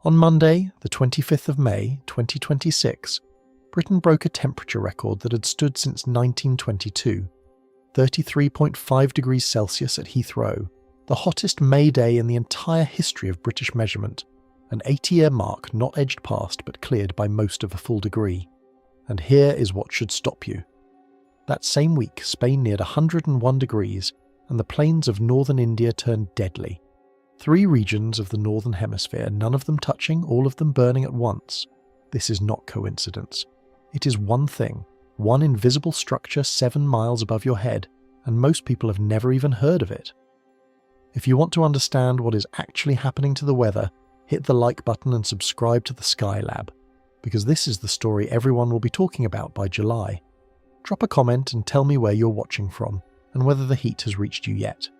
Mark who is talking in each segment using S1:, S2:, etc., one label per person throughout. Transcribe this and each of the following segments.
S1: On Monday, the 25th of May, 2026, Britain broke a temperature record that had stood since 1922, 33.5 degrees Celsius at Heathrow, the hottest May day in the entire history of British measurement, an 80-year mark not edged past but cleared by most of a full degree. And here is what should stop you. That same week, Spain neared 101 degrees, and the plains of northern India turned deadly. 3 regions of the Northern Hemisphere, none of them touching, all of them burning at once. This is not coincidence. It is one thing, one invisible structure 7 miles above your head, and most people have never even heard of it. If you want to understand what is actually happening to the weather, hit the like button and subscribe to the Sky Lab, because this is the story everyone will be talking about by July. Drop a comment and tell me where you're watching from, and whether the heat has reached you yet.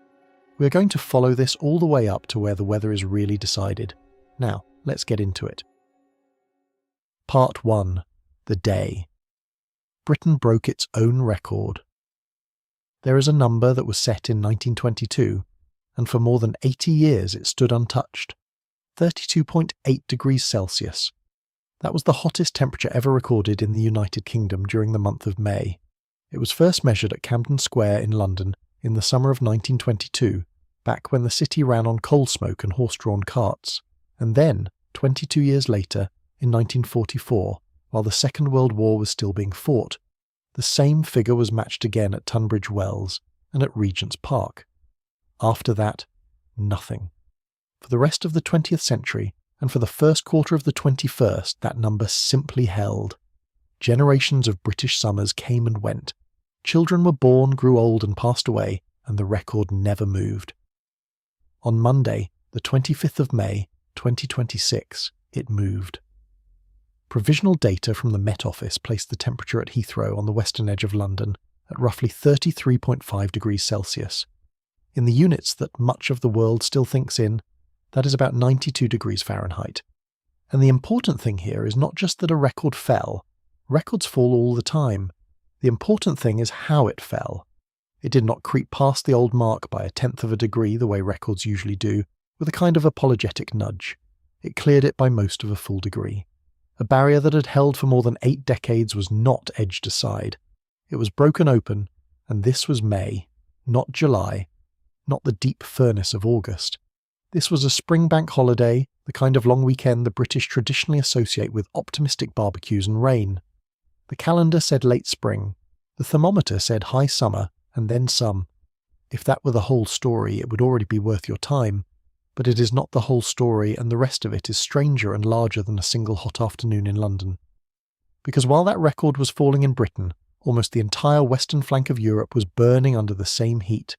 S1: We are going to follow this all the way up to where the weather is really decided. Now, let's get into it. Part 1. The day. Britain broke its own record. There is a number that was set in 1922, and for more than 80 years it stood untouched. 32.8 degrees Celsius. That was the hottest temperature ever recorded in the United Kingdom during the month of May. It was first measured at Camden Square in London in the summer of 1922, back when the city ran on coal smoke and horse-drawn carts, and then, 22 years later, in 1944, while the Second World War was still being fought, the same figure was matched again at Tunbridge Wells and at Regent's Park. After that, nothing. For the rest of the 20th century, and for the first quarter of the 21st, that number simply held. Generations of British summers came and went. Children were born, grew old and passed away, and the record never moved. On Monday, the 25th of May, 2026, it moved. Provisional data from the Met Office placed the temperature at Heathrow on the western edge of London at roughly 33.5 degrees Celsius. In the units that much of the world still thinks in, that is about 92 degrees Fahrenheit. And the important thing here is not just that a record fell. Records fall all the time. The important thing is how it fell. It did not creep past the old mark by 1/10 of a degree the way records usually do, with a kind of apologetic nudge. It cleared it by most of a full degree. A barrier that had held for more than 8 decades was not edged aside. It was broken open, and this was May, not July, not the deep furnace of August. This was a spring bank holiday, the kind of long weekend the British traditionally associate with optimistic barbecues and rain. The calendar said late spring. The thermometer said high summer, and then some. If that were the whole story, it would already be worth your time. But it is not the whole story, and the rest of it is stranger and larger than a single hot afternoon in London. Because while that record was falling in Britain, almost the entire western flank of Europe was burning under the same heat.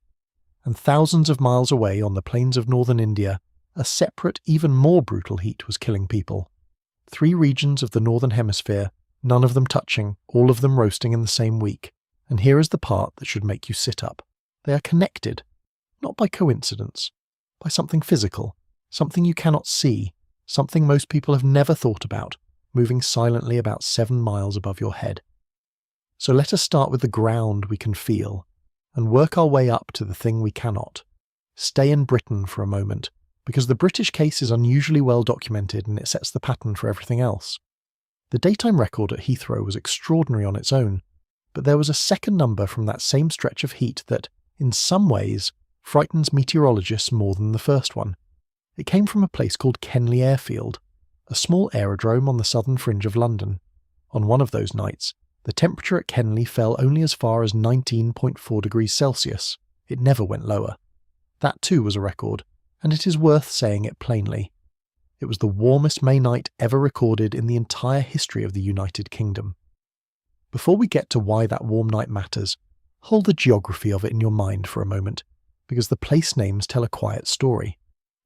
S1: And thousands of miles away on the plains of northern India, a separate, even more brutal heat was killing people. 3 regions of the Northern Hemisphere, none of them touching, all of them roasting in the same week. And here is the part that should make you sit up. They are connected, not by coincidence, by something physical, something you cannot see, something most people have never thought about, moving silently about 7 miles above your head. So let us start with the ground we can feel, and work our way up to the thing we cannot. Stay in Britain for a moment, because the British case is unusually well documented and it sets the pattern for everything else. The daytime record at Heathrow was extraordinary on its own, but there was a second number from that same stretch of heat that, in some ways, frightens meteorologists more than the first one. It came from a place called Kenley Airfield, a small aerodrome on the southern fringe of London. On one of those nights, the temperature at Kenley fell only as far as 19.4 degrees Celsius. It never went lower. That too was a record, and it is worth saying it plainly. It was the warmest May night ever recorded in the entire history of the United Kingdom. Before we get to why that warm night matters, hold the geography of it in your mind for a moment, because the place names tell a quiet story.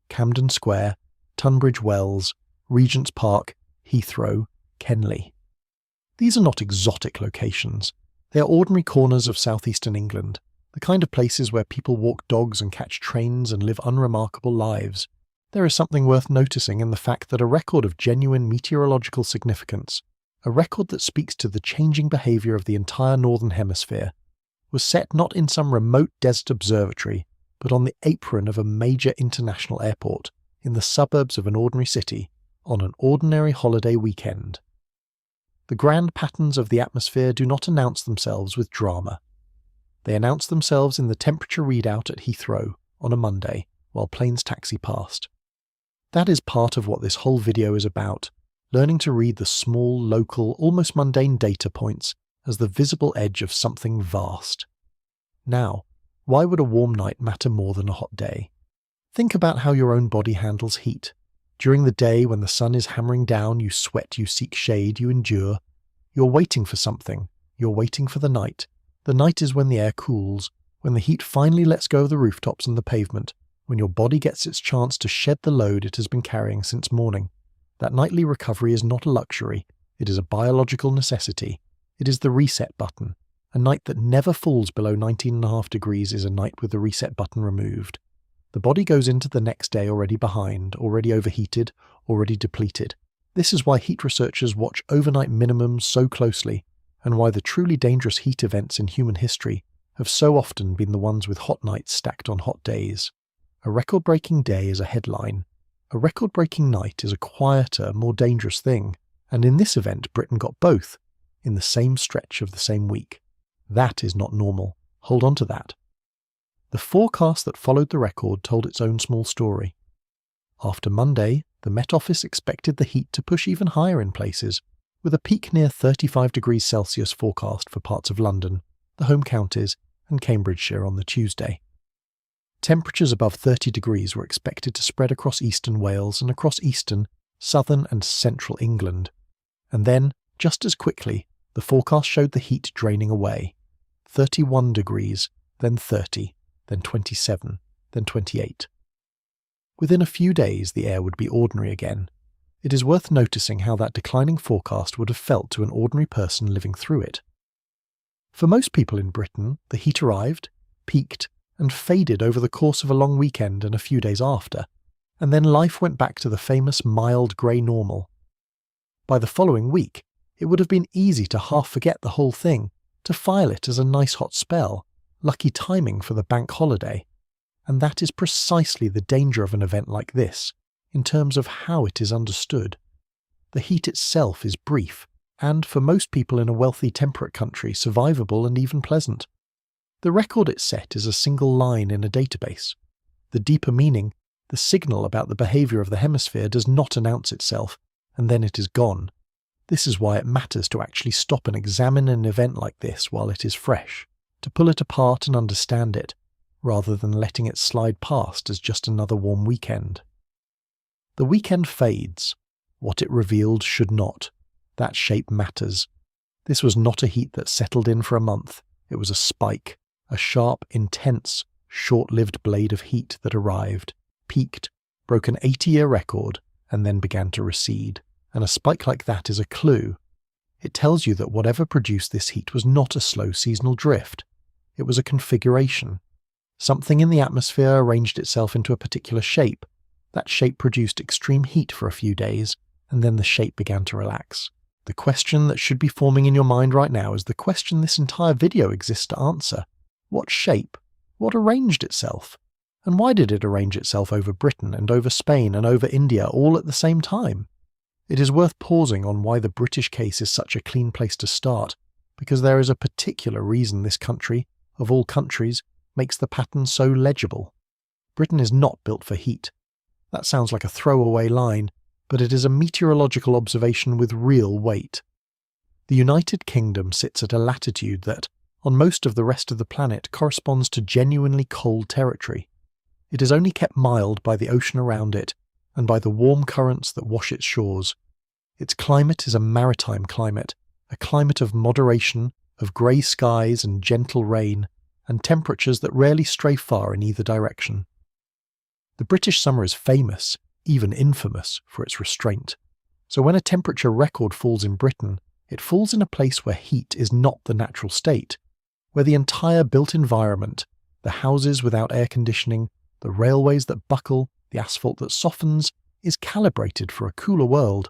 S1: Camden Square, Tunbridge Wells, Regent's Park, Heathrow, Kenley. These are not exotic locations. They are ordinary corners of southeastern England, the kind of places where people walk dogs and catch trains and live unremarkable lives. There is something worth noticing in the fact that a record of genuine meteorological significance, a record that speaks to the changing behaviour of the entire Northern Hemisphere, was set not in some remote desert observatory, but on the apron of a major international airport, in the suburbs of an ordinary city, on an ordinary holiday weekend. The grand patterns of the atmosphere do not announce themselves with drama. They announce themselves in the temperature readout at Heathrow on a Monday while planes taxi past. That is part of what this whole video is about, learning to read the small, local, almost mundane data points as the visible edge of something vast. Now, why would a warm night matter more than a hot day? Think about how your own body handles heat. During the day when the sun is hammering down, you sweat, you seek shade, you endure. You're waiting for something. You're waiting for the night. The night is when the air cools, when the heat finally lets go of the rooftops and the pavement, when your body gets its chance to shed the load it has been carrying since morning. That nightly recovery is not a luxury. It is a biological necessity. It is the reset button. A night that never falls below 19.5 degrees is a night with the reset button removed. The body goes into the next day already behind, already overheated, already depleted. This is why heat researchers watch overnight minimums so closely, and why the truly dangerous heat events in human history have so often been the ones with hot nights stacked on hot days. A record-breaking day is a headline. A record-breaking night is a quieter, more dangerous thing, and in this event Britain got both, in the same stretch of the same week. That is not normal. Hold on to that. The forecast that followed the record told its own small story. After Monday, the Met Office expected the heat to push even higher in places, with a peak near 35 degrees Celsius forecast for parts of London, the home counties, and Cambridgeshire on the Tuesday. Temperatures above 30 degrees were expected to spread across eastern Wales and across eastern, southern and central England. And then, just as quickly, the forecast showed the heat draining away. 31 degrees, then 30, then 27, then 28. Within a few days the air would be ordinary again. It is worth noticing how that declining forecast would have felt to an ordinary person living through it. For most people in Britain, the heat arrived, peaked, and faded over the course of a long weekend and a few days after, and then life went back to the famous mild grey normal. By the following week, it would have been easy to half forget the whole thing, to file it as a nice hot spell, lucky timing for the bank holiday. And that is precisely the danger of an event like this, in terms of how it is understood. The heat itself is brief, and for most people in a wealthy temperate country survivable and even pleasant. The record it set is a single line in a database. The deeper meaning, the signal about the behaviour of the hemisphere does not announce itself, and then it is gone. This is why it matters to actually stop and examine an event like this while it is fresh, to pull it apart and understand it, rather than letting it slide past as just another warm weekend. The weekend fades. What it revealed should not. That shape matters. This was not a heat that settled in for a month. It was a spike, a sharp, intense, short-lived blade of heat that arrived, peaked, broke an 80-year record, and then began to recede. And a spike like that is a clue. It tells you that whatever produced this heat was not a slow seasonal drift. It was a configuration. Something in the atmosphere arranged itself into a particular shape. That shape produced extreme heat for a few days, and then the shape began to relax. The question that should be forming in your mind right now is the question this entire video exists to answer. What shape? What arranged itself? And why did it arrange itself over Britain and over Spain and over India all at the same time? It is worth pausing on why the British case is such a clean place to start, because there is a particular reason this country, of all countries, makes the pattern so legible. Britain is not built for heat. That sounds like a throwaway line, but it is a meteorological observation with real weight. The United Kingdom sits at a latitude that, on most of the rest of the planet, corresponds to genuinely cold territory. It is only kept mild by the ocean around it, and by the warm currents that wash its shores. Its climate is a maritime climate, a climate of moderation, of grey skies and gentle rain, and temperatures that rarely stray far in either direction. The British summer is famous, even infamous, for its restraint. So when a temperature record falls in Britain, it falls in a place where heat is not the natural state, where the entire built environment, the houses without air conditioning, the railways that buckle, the asphalt that softens, is calibrated for a cooler world.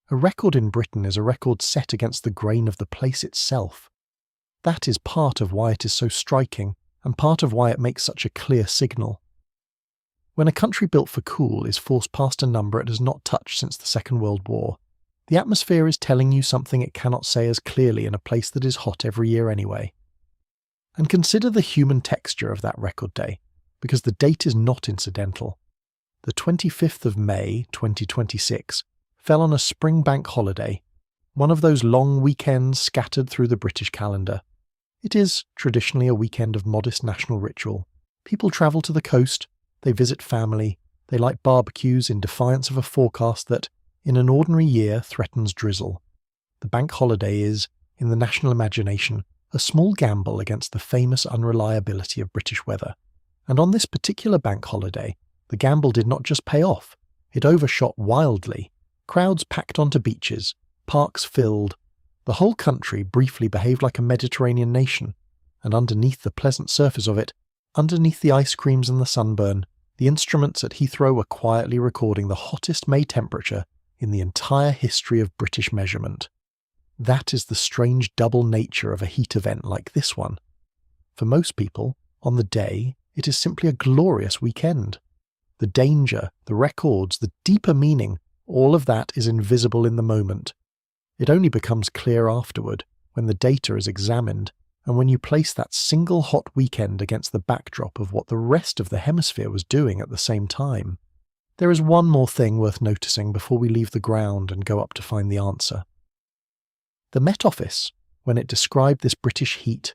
S1: A record in Britain is a record set against the grain of the place itself. That is part of why it is so striking, and part of why it makes such a clear signal. When a country built for cool is forced past a number it has not touched since the Second World War, the atmosphere is telling you something it cannot say as clearly in a place that is hot every year anyway. And consider the human texture of that record day, because the date is not incidental. The 25th of May 2026 fell on a spring bank holiday, one of those long weekends scattered through the British calendar. It is traditionally a weekend of modest national ritual. People travel to the coast, they visit family, they light barbecues in defiance of a forecast that, in an ordinary year, threatens drizzle. The bank holiday is, in the national imagination, a small gamble against the famous unreliability of British weather. And on this particular bank holiday, the gamble did not just pay off, it overshot wildly. Crowds packed onto beaches, parks filled. The whole country briefly behaved like a Mediterranean nation, and underneath the pleasant surface of it, underneath the ice creams and the sunburn, the instruments at Heathrow were quietly recording the hottest May temperature in the entire history of British measurement. That is the strange double nature of a heat event like this one. For most people, on the day, it is simply a glorious weekend. The danger, the records, the deeper meaning, all of that is invisible in the moment. It only becomes clear afterward, when the data is examined, and when you place that single hot weekend against the backdrop of what the rest of the hemisphere was doing at the same time. There is one more thing worth noticing before we leave the ground and go up to find the answer. The Met Office, when it described this British heat,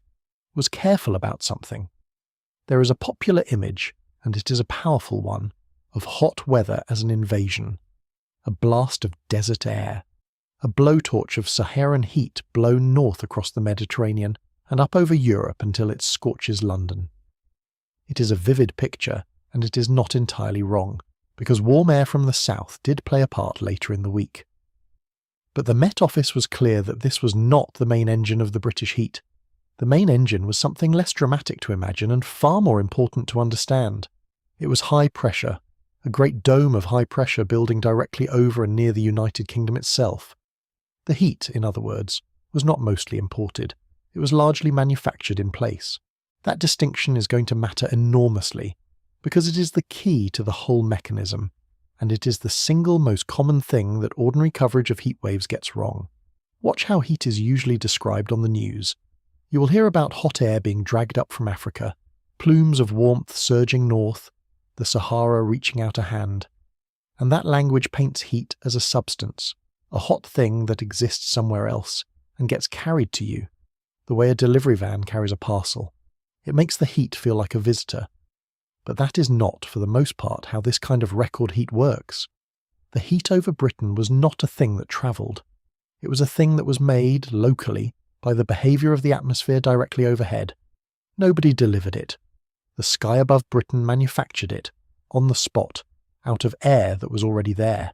S1: was careful about something. There is a popular image, and it is a powerful one, of hot weather as an invasion. A blast of desert air. A blowtorch of Saharan heat blown north across the Mediterranean and up over Europe until it scorches London. It is a vivid picture, and it is not entirely wrong, because warm air from the south did play a part later in the week. But the Met Office was clear that this was not the main engine of the British heat. The main engine was something less dramatic to imagine and far more important to understand. It was high pressure, a great dome of high pressure building directly over and near the United Kingdom itself. The heat, in other words, was not mostly imported. It was largely manufactured in place. That distinction is going to matter enormously, because it is the key to the whole mechanism, and it is the single most common thing that ordinary coverage of heat waves gets wrong. Watch how heat is usually described on the news. You will hear about hot air being dragged up from Africa, plumes of warmth surging north, the Sahara reaching out a hand. And that language paints heat as a substance, a hot thing that exists somewhere else and gets carried to you, the way a delivery van carries a parcel. It makes the heat feel like a visitor. But that is not, for the most part, how this kind of record heat works. The heat over Britain was not a thing that travelled. It was a thing that was made, locally, by the behaviour of the atmosphere directly overhead. Nobody delivered it. The sky above Britain manufactured it, on the spot, out of air that was already there.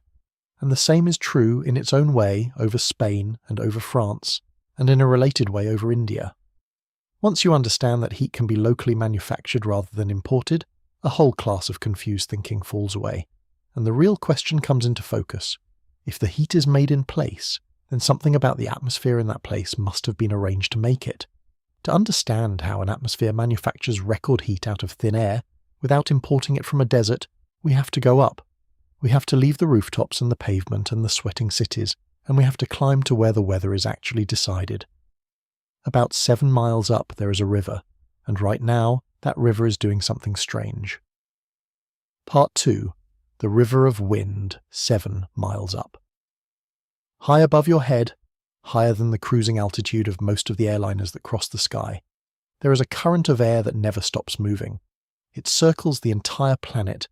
S1: And the same is true in its own way over Spain and over France, and in a related way over India. Once you understand that heat can be locally manufactured rather than imported, a whole class of confused thinking falls away, and the real question comes into focus. If the heat is made in place, then something about the atmosphere in that place must have been arranged to make it. To understand how an atmosphere manufactures record heat out of thin air, without importing it from a desert, we have to go up. We have to leave the rooftops and the pavement and the sweating cities, and we have to climb to where the weather is actually decided. About 7 miles up there is a river, and right now that river is doing something strange. Part 2. The River of Wind, 7 miles up. High above your head, higher than the cruising altitude of most of the airliners that cross the sky, there is a current of air that never stops moving. It circles the entire planet.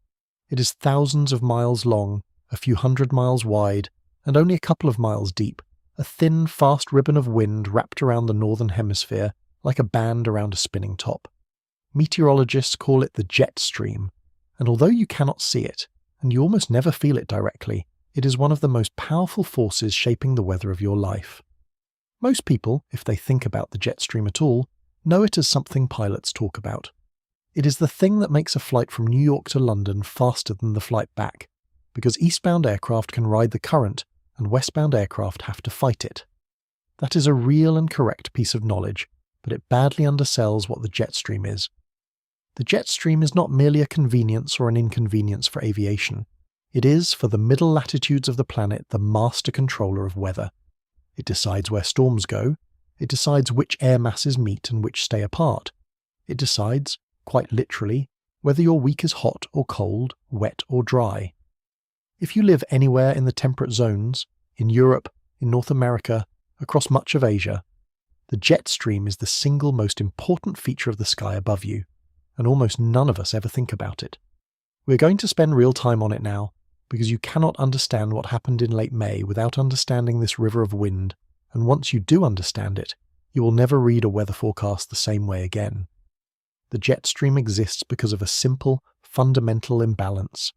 S1: It is thousands of miles long, a few hundred miles wide, and only a couple of miles deep, a thin, fast ribbon of wind wrapped around the Northern Hemisphere like a band around a spinning top. Meteorologists call it the jet stream, and although you cannot see it, and you almost never feel it directly, it is one of the most powerful forces shaping the weather of your life. Most people, if they think about the jet stream at all, know it as something pilots talk about. It is the thing that makes a flight from New York to London faster than the flight back, because eastbound aircraft can ride the current and westbound aircraft have to fight it. That is a real and correct piece of knowledge, but it badly undersells what the jet stream is. The jet stream is not merely a convenience or an inconvenience for aviation. It is, for the middle latitudes of the planet, the master controller of weather. It decides where storms go. It decides which air masses meet and which stay apart. It decides, quite literally, whether your week is hot or cold, wet or dry. If you live anywhere in the temperate zones, in Europe, in North America, across much of Asia, the jet stream is the single most important feature of the sky above you, and almost none of us ever think about it. We're going to spend real time on it now, because you cannot understand what happened in late May without understanding this river of wind, and once you do understand it, you will never read a weather forecast the same way again. The jet stream exists because of a simple, fundamental imbalance.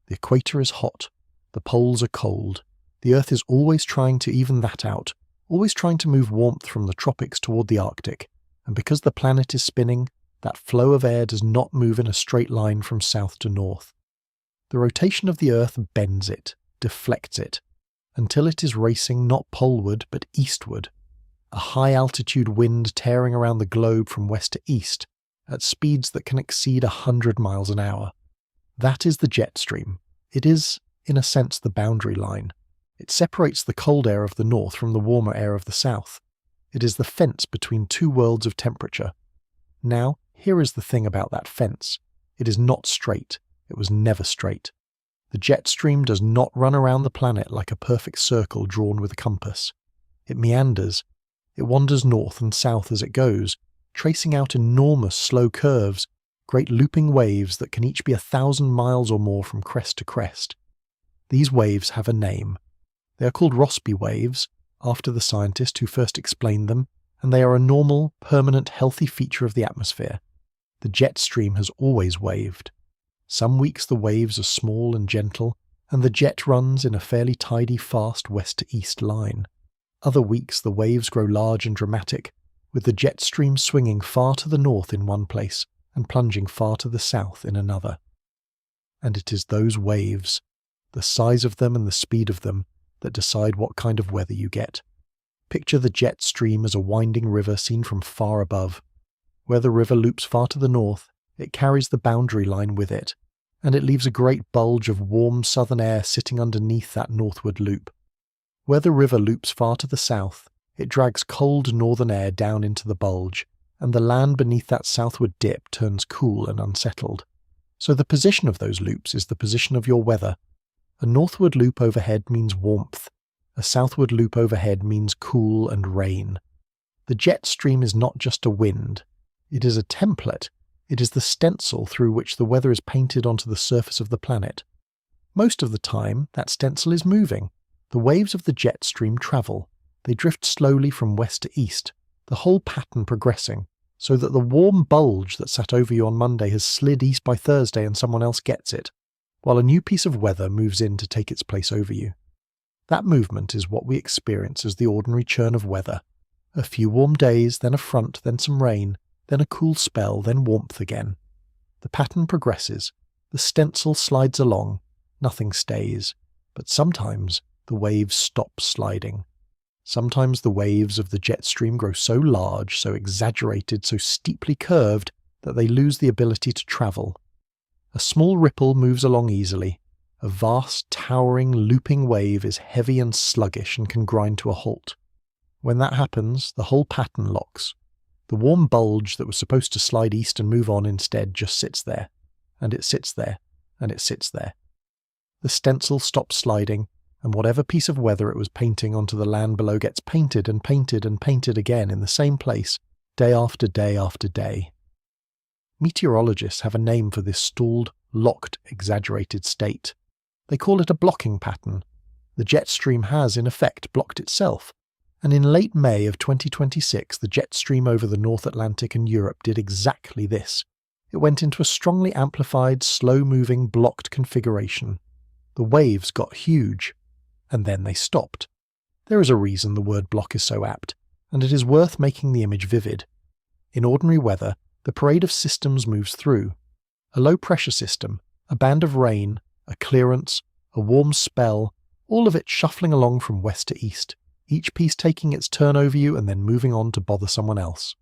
S1: The equator is hot, the poles are cold, the Earth is always trying to even that out, always trying to move warmth from the tropics toward the Arctic, and because the planet is spinning, that flow of air does not move in a straight line from south to north. The rotation of the Earth bends it, deflects it, until it is racing not poleward but eastward, a high-altitude wind tearing around the globe from west to east at speeds that can exceed 100 miles an hour. That is the jet stream. It is, in a sense, the boundary line. It separates the cold air of the north from the warmer air of the south. It is the fence between two worlds of temperature. Now, here is the thing about that fence. It is not straight. It was never straight. The jet stream does not run around the planet like a perfect circle drawn with a compass. It meanders. It wanders north and south as it goes, tracing out enormous slow curves, great looping waves that can each be 1,000 miles or more from crest to crest. These waves have a name. They are called Rossby waves, after the scientist who first explained them, and they are a normal, permanent, healthy feature of the atmosphere. The jet stream has always waved. Some weeks the waves are small and gentle, and the jet runs in a fairly tidy, fast west-to-east line. Other weeks the waves grow large and dramatic, with the jet stream swinging far to the north in one place and plunging far to the south in another. And it is those waves, the size of them and the speed of them, that decide what kind of weather you get. Picture the jet stream as a winding river seen from far above. Where the river loops far to the north, it carries the boundary line with it, and it leaves a great bulge of warm southern air sitting underneath that northward loop. Where the river loops far to the south, it drags cold northern air down into the bulge, and the land beneath that southward dip turns cool and unsettled. So the position of those loops is the position of your weather. A northward loop overhead means warmth. A southward loop overhead means cool and rain. The jet stream is not just a wind. It is a template. It is the stencil through which the weather is painted onto the surface of the planet. Most of the time, that stencil is moving. The waves of the jet stream travel. They drift slowly from west to east, the whole pattern progressing, so that the warm bulge that sat over you on Monday has slid east by Thursday and someone else gets it, while a new piece of weather moves in to take its place over you. That movement is what we experience as the ordinary churn of weather. A few warm days, then a front, then some rain, then a cool spell, then warmth again. The pattern progresses. The stencil slides along. Nothing stays. But sometimes the waves stop sliding. Sometimes the waves of the jet stream grow so large, so exaggerated, so steeply curved that they lose the ability to travel. A small ripple moves along easily. A vast, towering, looping wave is heavy and sluggish and can grind to a halt. When that happens, the whole pattern locks. The warm bulge that was supposed to slide east and move on instead just sits there, and it sits there, and it sits there. The stencil stops sliding, and whatever piece of weather it was painting onto the land below gets painted and painted and painted again in the same place, day after day after day. Meteorologists have a name for this stalled, locked, exaggerated state. They call it a blocking pattern. The jet stream has, in effect, blocked itself. And in late May of 2026, the jet stream over the North Atlantic and Europe did exactly this. It went into a strongly amplified, slow-moving, blocked configuration. The waves got huge, and then they stopped. There is a reason the word block is so apt, and it is worth making the image vivid. In ordinary weather, the parade of systems moves through. A low-pressure system, a band of rain, a clearance, a warm spell, all of it shuffling along from west to east, each piece taking its turn over you and then moving on to bother someone else.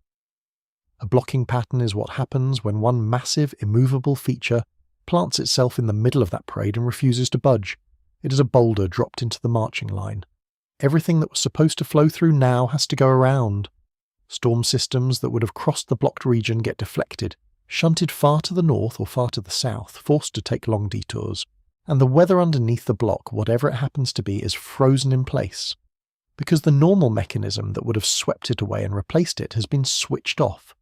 S1: A blocking pattern is what happens when one massive, immovable feature plants itself in the middle of that parade and refuses to budge. It is a boulder dropped into the marching line. Everything that was supposed to flow through now has to go around. Storm systems that would have crossed the blocked region get deflected, shunted far to the north or far to the south, forced to take long detours. And the weather underneath the block, whatever it happens to be, is frozen in place. Because the normal mechanism that would have swept it away and replaced it has been switched off.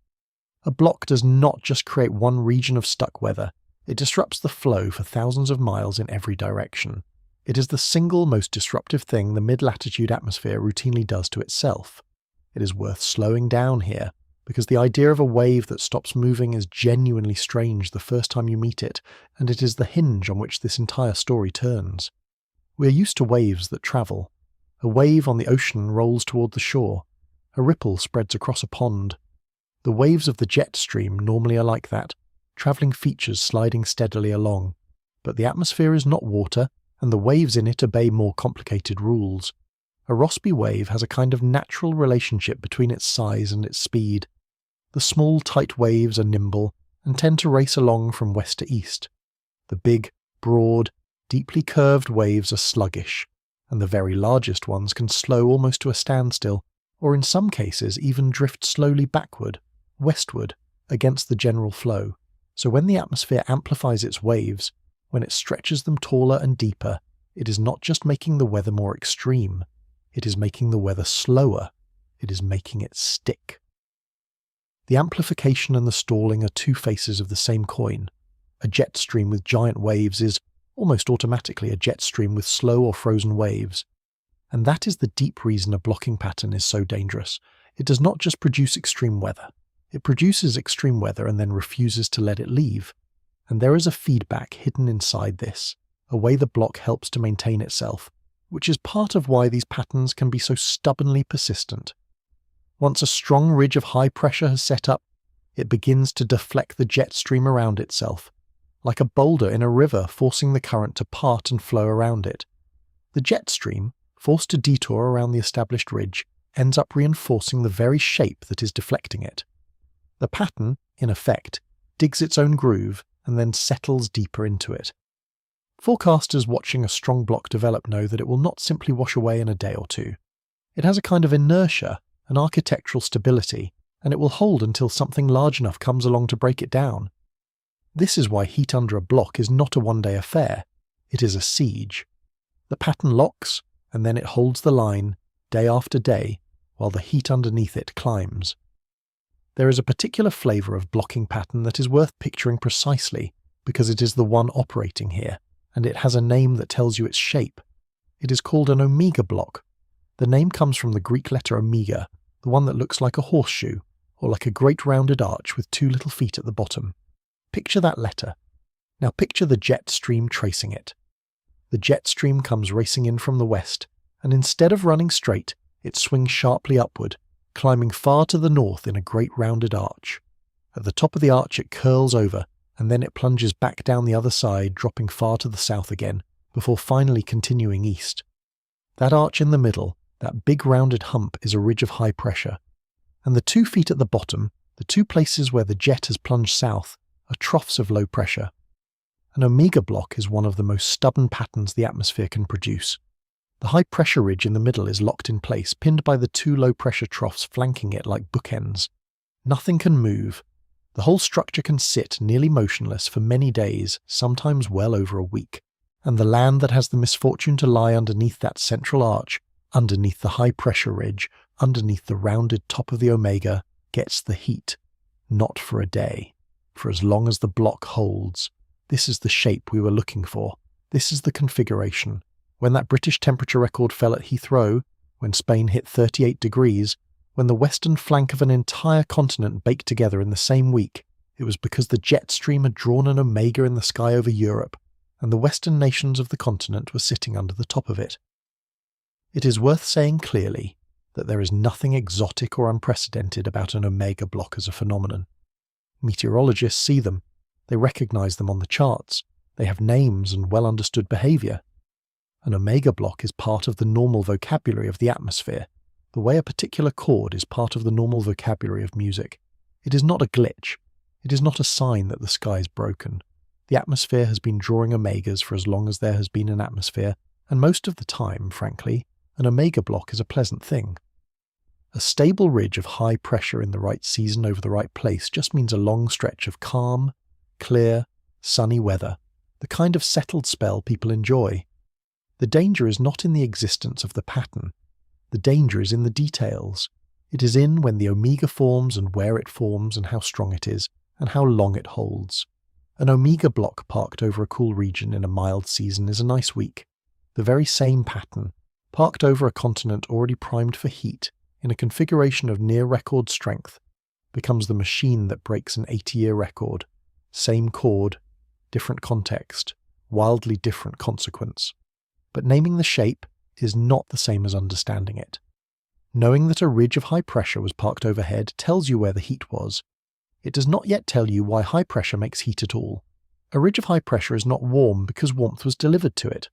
S1: A block does not just create one region of stuck weather, it disrupts the flow for thousands of miles in every direction. It is the single most disruptive thing the mid-latitude atmosphere routinely does to itself. It is worth slowing down here, because the idea of a wave that stops moving is genuinely strange the first time you meet it, and it is the hinge on which this entire story turns. We are used to waves that travel. A wave on the ocean rolls toward the shore. A ripple spreads across a pond. The waves of the jet stream normally are like that, travelling features sliding steadily along. But the atmosphere is not water, and the waves in it obey more complicated rules. A Rossby wave has a kind of natural relationship between its size and its speed. The small, tight waves are nimble and tend to race along from west to east. The big, broad, deeply curved waves are sluggish, and the very largest ones can slow almost to a standstill, or in some cases even drift slowly backward, westward, against the general flow. So when the atmosphere amplifies its waves, when it stretches them taller and deeper, it is not just making the weather more extreme, it is making the weather slower, it is making it stick. The amplification and the stalling are two faces of the same coin. A jet stream with giant waves is, almost automatically, a jet stream with slow or frozen waves. And that is the deep reason a blocking pattern is so dangerous. It does not just produce extreme weather. It produces extreme weather and then refuses to let it leave. And there is a feedback hidden inside this, a way the block helps to maintain itself, which is part of why these patterns can be so stubbornly persistent. Once a strong ridge of high pressure has set up, it begins to deflect the jet stream around itself, like a boulder in a river forcing the current to part and flow around it. The jet stream, forced to detour around the established ridge, ends up reinforcing the very shape that is deflecting it. The pattern, in effect, digs its own groove and then settles deeper into it. Forecasters watching a strong block develop know that it will not simply wash away in a day or two. It has a kind of inertia, an architectural stability, and it will hold until something large enough comes along to break it down. This is why heat under a block is not a one-day affair. It is a siege. The pattern locks, and then it holds the line, day after day, while the heat underneath it climbs. There is a particular flavour of blocking pattern that is worth picturing precisely, because it is the one operating here, and it has a name that tells you its shape. It is called an omega block. The name comes from the Greek letter omega, the one that looks like a horseshoe, or like a great rounded arch with two little feet at the bottom. Picture that letter. Now picture the jet stream tracing it. The jet stream comes racing in from the west, and instead of running straight, it swings sharply upward, climbing far to the north in a great rounded arch. At the top of the arch it curls over, and then it plunges back down the other side, dropping far to the south again, before finally continuing east. That arch in the middle, that big rounded hump, is a ridge of high pressure. And the 2 feet at the bottom, the two places where the jet has plunged south, are troughs of low pressure. An omega block is one of the most stubborn patterns the atmosphere can produce. The high pressure ridge in the middle is locked in place, pinned by the 2 low pressure troughs flanking it like bookends. Nothing can move. The whole structure can sit nearly motionless for many days, sometimes well over a week. And the land that has the misfortune to lie underneath that central arch, underneath the high pressure ridge, underneath the rounded top of the omega, gets the heat. Not for a day. For as long as the block holds. This is the shape we were looking for. This is the configuration. When that British temperature record fell at Heathrow, when Spain hit 38 degrees, when the western flank of an entire continent baked together in the same week, it was because the jet stream had drawn an omega in the sky over Europe, and the western nations of the continent were sitting under the top of it. It is worth saying clearly that there is nothing exotic or unprecedented about an omega block as a phenomenon. Meteorologists see them. They recognize them on the charts. They have names and well-understood behavior. An omega block is part of the normal vocabulary of the atmosphere, the way a particular chord is part of the normal vocabulary of music. It is not a glitch. It is not a sign that the sky is broken. The atmosphere has been drawing omegas for as long as there has been an atmosphere, and most of the time, frankly, an omega block is a pleasant thing. A stable ridge of high pressure in the right season over the right place just means a long stretch of calm, clear, sunny weather, the kind of settled spell people enjoy. The danger is not in the existence of the pattern. The danger is in the details. It is in when the omega forms and where it forms and how strong it is and how long it holds. An omega block parked over a cool region in a mild season is a nice week. The very same pattern, parked over a continent already primed for heat, in a configuration of near-record strength, becomes the machine that breaks an 80-year record. Same chord, different context, wildly different consequence. But naming the shape is not the same as understanding it. Knowing that a ridge of high pressure was parked overhead tells you where the heat was. It does not yet tell you why high pressure makes heat at all. A ridge of high pressure is not warm because warmth was delivered to it.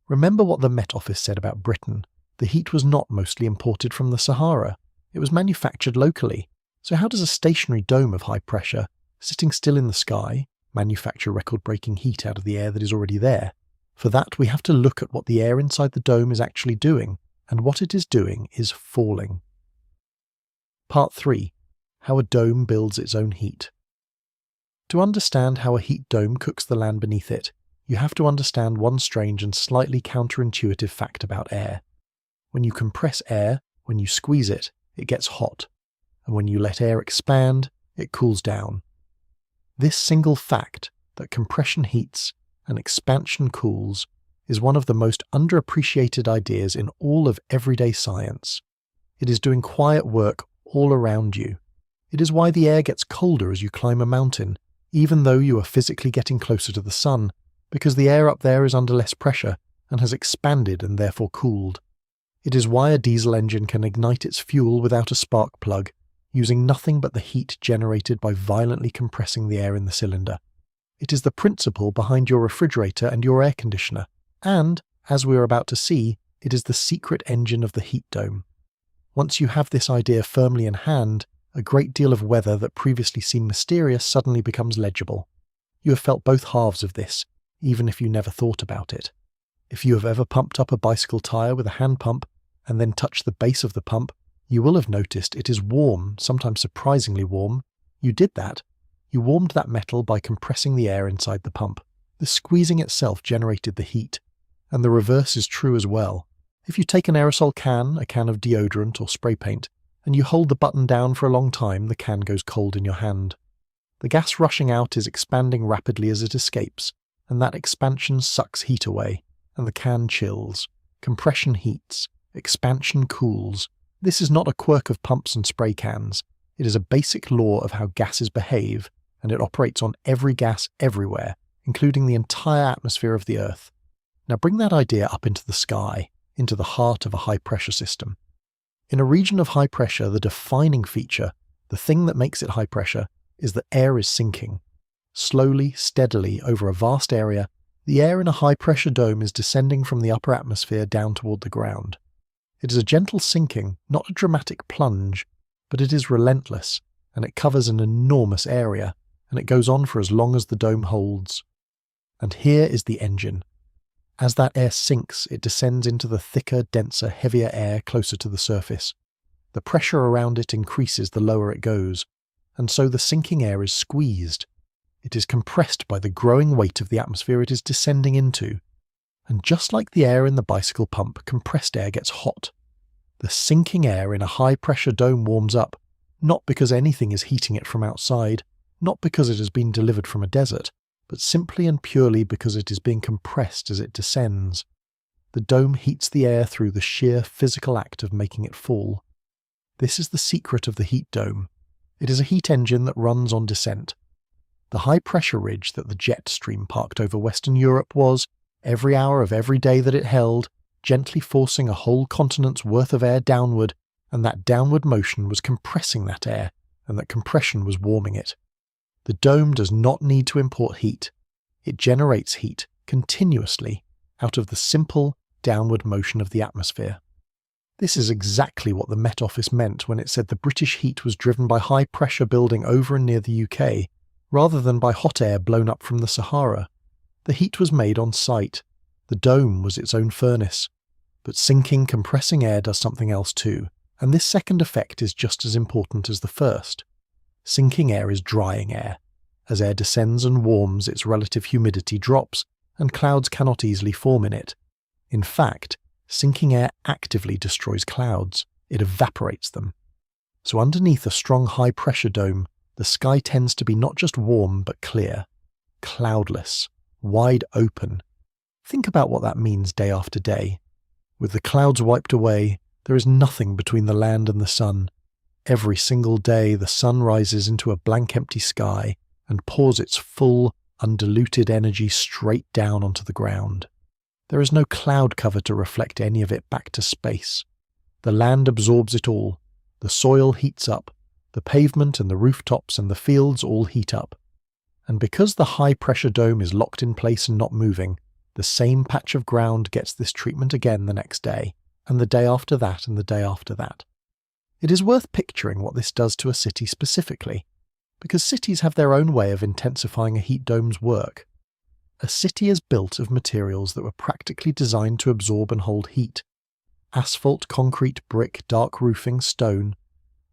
S1: Remember what the Met Office said about Britain. The heat was not mostly imported from the Sahara. It was manufactured locally. So how does a stationary dome of high pressure, sitting still in the sky, manufacture record-breaking heat out of the air that is already there? For that, we have to look at what the air inside the dome is actually doing, and what it is doing is falling. Part 3. How a dome builds its own heat. To understand how a heat dome cooks the land beneath it, you have to understand one strange and slightly counterintuitive fact about air. When you compress air, when you squeeze it, it gets hot, and when you let air expand, it cools down. This single fact, that compression heats and expansion cools, is one of the most underappreciated ideas in all of everyday science. It is doing quiet work all around you. It is why the air gets colder as you climb a mountain, even though you are physically getting closer to the sun, because the air up there is under less pressure and has expanded and therefore cooled. It is why a diesel engine can ignite its fuel without a spark plug, using nothing but the heat generated by violently compressing the air in the cylinder. It is the principle behind your refrigerator and your air conditioner, and, as we are about to see, it is the secret engine of the heat dome. Once you have this idea firmly in hand, a great deal of weather that previously seemed mysterious suddenly becomes legible. You have felt both halves of this, even if you never thought about it. If you have ever pumped up a bicycle tyre with a hand pump, and then touched the base of the pump, you will have noticed it is warm, sometimes surprisingly warm. You did that. You warmed that metal by compressing the air inside the pump. The squeezing itself generated the heat, and the reverse is true as well. If you take an aerosol can, a can of deodorant or spray paint, and you hold the button down for a long time, the can goes cold in your hand. The gas rushing out is expanding rapidly as it escapes, and that expansion sucks heat away, and the can chills. Compression heats, expansion cools. This is not a quirk of pumps and spray cans. It is a basic law of how gases behave, and it operates on every gas everywhere, including the entire atmosphere of the Earth. Now bring that idea up into the sky, into the heart of a high-pressure system. In a region of high pressure, the defining feature, the thing that makes it high pressure, is that air is sinking. Slowly, steadily, over a vast area, the air in a high-pressure dome is descending from the upper atmosphere down toward the ground. It is a gentle sinking, not a dramatic plunge, but it is relentless, and it covers an enormous area, and it goes on for as long as the dome holds. And here is the engine. As that air sinks, it descends into the thicker, denser, heavier air closer to the surface. The pressure around it increases the lower it goes, and so the sinking air is squeezed. It is compressed by the growing weight of the atmosphere it is descending into. And just like the air in the bicycle pump, compressed air gets hot. The sinking air in a high-pressure dome warms up, not because anything is heating it from outside, not because it has been delivered from a desert, but simply and purely because it is being compressed as it descends. The dome heats the air through the sheer physical act of making it fall. This is the secret of the heat dome. It is a heat engine that runs on descent. The high-pressure ridge that the jet stream parked over Western Europe was, every hour of every day that it held, gently forcing a whole continent's worth of air downward, and that downward motion was compressing that air, and that compression was warming it. The dome does not need to import heat. It generates heat, continuously, out of the simple, downward motion of the atmosphere. This is exactly what the Met Office meant when it said the British heat was driven by high pressure building over and near the UK, rather than by hot air blown up from the Sahara. The heat was made on site. The dome was its own furnace. But sinking, compressing air does something else too, and this second effect is just as important as the first. Sinking air is drying air. As air descends and warms, its relative humidity drops, and clouds cannot easily form in it. In fact, sinking air actively destroys clouds. It evaporates them. So underneath a strong high-pressure dome, the sky tends to be not just warm but clear, cloudless, wide open. Think about what that means day after day. With the clouds wiped away, there is nothing between the land and the sun. Every single day the sun rises into a blank empty sky and pours its full, undiluted energy straight down onto the ground. There is no cloud cover to reflect any of it back to space. The land absorbs it all. The soil heats up. The pavement and the rooftops and the fields all heat up. And because the high-pressure dome is locked in place and not moving, the same patch of ground gets this treatment again the next day, and the day after that, and the day after that. It is worth picturing what this does to a city specifically, because cities have their own way of intensifying a heat dome's work. A city is built of materials that were practically designed to absorb and hold heat. Asphalt, concrete, brick, dark roofing, stone.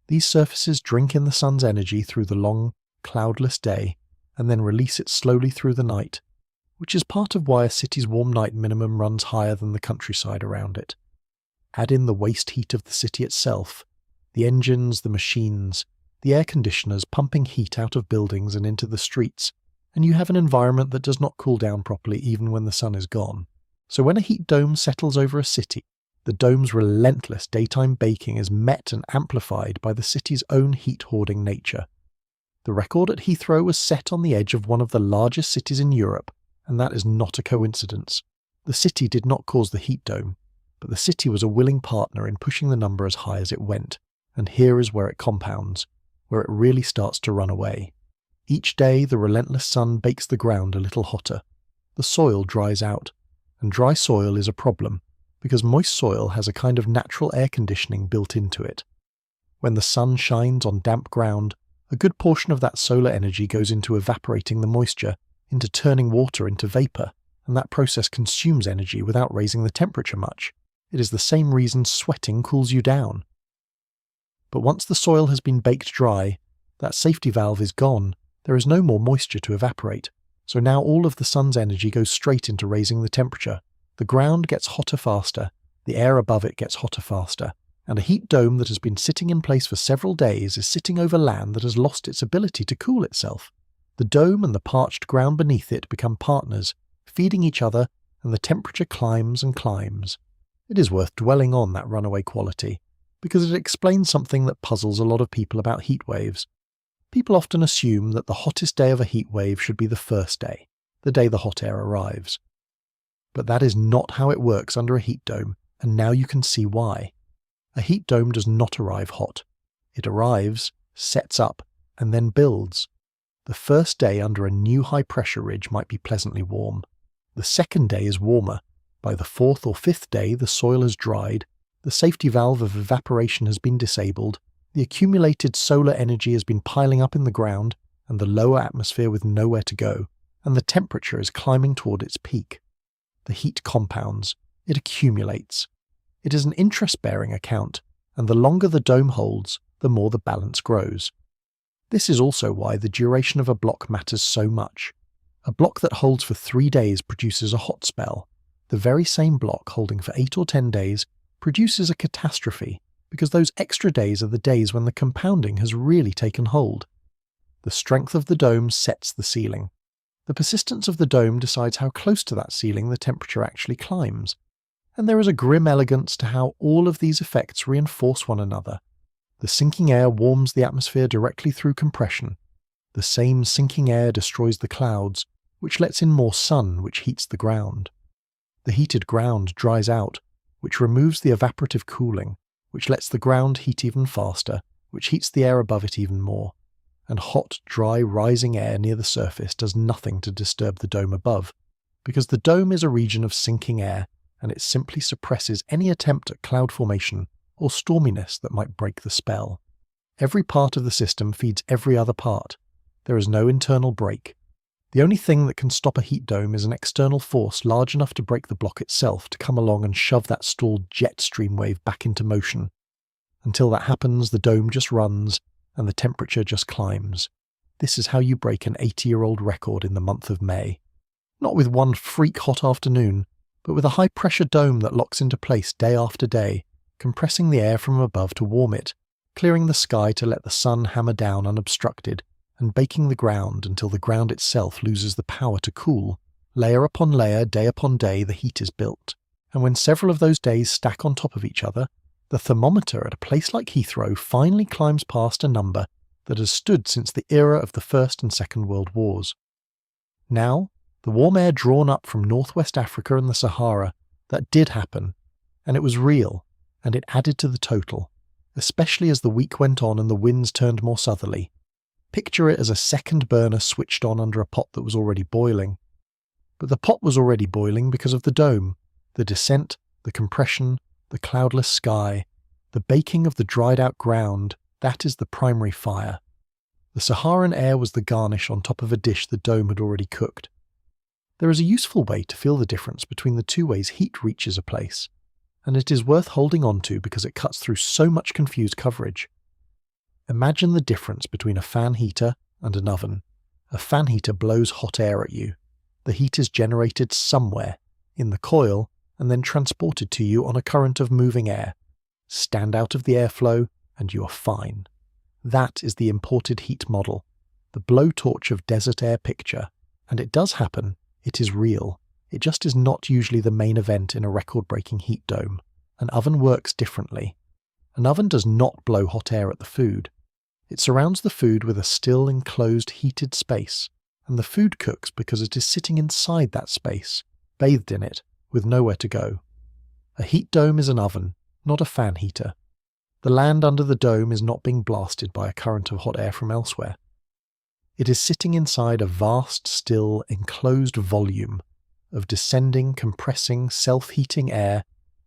S1: These surfaces drink in the sun's energy through the long, cloudless day, and then release it slowly through the night, which is part of why a city's warm night minimum runs higher than the countryside around it. Add in the waste heat of the city itself, the engines, the machines, the air conditioners pumping heat out of buildings and into the streets, and you have an environment that does not cool down properly even when the sun is gone. So when a heat dome settles over a city, the dome's relentless daytime baking is met and amplified by the city's own heat-hoarding nature. The record at Heathrow was set on the edge of one of the largest cities in Europe, and that is not a coincidence. The city did not cause the heat dome, but the city was a willing partner in pushing the number as high as it went, and here is where it compounds, where it really starts to run away. Each day the relentless sun bakes the ground a little hotter. The soil dries out, and dry soil is a problem, because moist soil has a kind of natural air conditioning built into it. When the sun shines on damp ground, a good portion of that solar energy goes into evaporating the moisture, into turning water into vapour, and that process consumes energy without raising the temperature much. It is the same reason sweating cools you down. But once the soil has been baked dry, that safety valve is gone. There is no more moisture to evaporate, so now all of the sun's energy goes straight into raising the temperature. The ground gets hotter faster, the air above it gets hotter faster, and a heat dome that has been sitting in place for several days is sitting over land that has lost its ability to cool itself. The dome and the parched ground beneath it become partners, feeding each other, and the temperature climbs and climbs. It is worth dwelling on that runaway quality, because it explains something that puzzles a lot of people about heat waves. People often assume that the hottest day of a heat wave should be the first day, the day the hot air arrives. But that is not how it works under a heat dome, and now you can see why. A heat dome does not arrive hot. It arrives, sets up, and then builds. The first day under a new high-pressure ridge might be pleasantly warm. The second day is warmer. By the fourth or fifth day, the soil has dried, the safety valve of evaporation has been disabled, the accumulated solar energy has been piling up in the ground and the lower atmosphere with nowhere to go, and the temperature is climbing toward its peak. The heat compounds. It accumulates. It is an interest-bearing account, and the longer the dome holds, the more the balance grows. This is also why the duration of a block matters so much. A block that holds for 3 days produces a hot spell. The very same block holding for 8 or 10 days produces a catastrophe, because those extra days are the days when the compounding has really taken hold. The strength of the dome sets the ceiling. The persistence of the dome decides how close to that ceiling the temperature actually climbs. And there is a grim elegance to how all of these effects reinforce one another. The sinking air warms the atmosphere directly through compression. The same sinking air destroys the clouds, which lets in more sun, which heats the ground. The heated ground dries out, which removes the evaporative cooling, which lets the ground heat even faster, which heats the air above it even more. And hot, dry, rising air near the surface does nothing to disturb the dome above, because the dome is a region of sinking air, and it simply suppresses any attempt at cloud formation or storminess that might break the spell. Every part of the system feeds every other part. There is no internal break. The only thing that can stop a heat dome is an external force large enough to break the block itself to come along and shove that stalled jet stream wave back into motion. Until that happens, the dome just runs and the temperature just climbs. This is how you break an 80-year-old record in the month of May. Not with one freak hot afternoon, but with a high-pressure dome that locks into place day after day, compressing the air from above to warm it, clearing the sky to let the sun hammer down unobstructed, and baking the ground until the ground itself loses the power to cool. Layer upon layer, day upon day, the heat is built. And when several of those days stack on top of each other, the thermometer at a place like Heathrow finally climbs past a number that has stood since the era of the First and Second World Wars. Now, the warm air drawn up from northwest Africa and the Sahara, that did happen, and it was real, and it added to the total, especially as the week went on and the winds turned more southerly. Picture it as a second burner switched on under a pot that was already boiling. But the pot was already boiling because of the dome, the descent, the compression, the cloudless sky, the baking of the dried-out ground. That is the primary fire. The Saharan air was the garnish on top of a dish the dome had already cooked. There is a useful way to feel the difference between the two ways heat reaches a place, and it is worth holding on to because it cuts through so much confused coverage. Imagine the difference between a fan heater and an oven. A fan heater blows hot air at you. The heat is generated somewhere, in the coil, and then transported to you on a current of moving air. Stand out of the airflow, and you are fine. That is the imported heat model, the blowtorch of desert air picture. And it does happen. It is real. It just is not usually the main event in a record-breaking heat dome. An oven works differently. An oven does not blow hot air at the food. It surrounds the food with a still, enclosed, heated space, and the food cooks because it is sitting inside that space, bathed in it, with nowhere to go. A heat dome is an oven, not a fan heater. The land under the dome is not being blasted by a current of hot air from elsewhere. It is sitting inside a vast, still, enclosed volume of descending, compressing, self-heating air,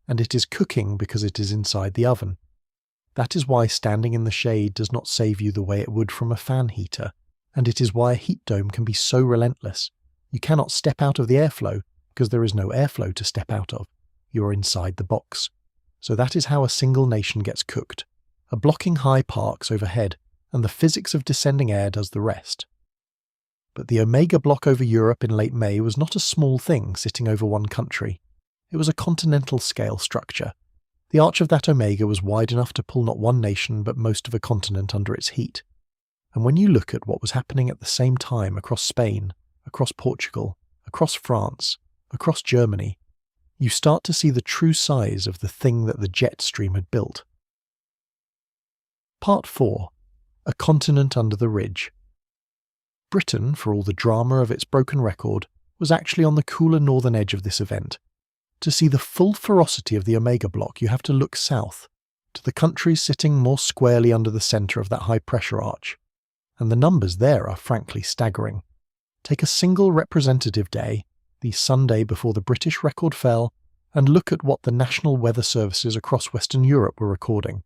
S1: and it is cooking because it is inside the oven. That is why standing in the shade does not save you the way it would from a fan heater, and it is why a heat dome can be so relentless. You cannot step out of the airflow because there is no airflow to step out of. You are inside the box. So that is how a single nation gets cooked. A blocking high parks overhead, and the physics of descending air does the rest. But the Omega block over Europe in late May was not a small thing sitting over one country. It was a continental scale structure. The arch of that Omega was wide enough to pull not one nation but most of a continent under its heat. And when you look at what was happening at the same time across Spain, across Portugal, across France, across Germany, you start to see the true size of the thing that the jet stream had built. Part 4. A continent under the ridge. Britain, for all the drama of its broken record, was actually on the cooler northern edge of this event. To see the full ferocity of the Omega block, you have to look south, to the countries sitting more squarely under the centre of that high-pressure arch. And the numbers there are frankly staggering. Take a single representative day, the Sunday before the British record fell, and look at what the national weather services across Western Europe were recording.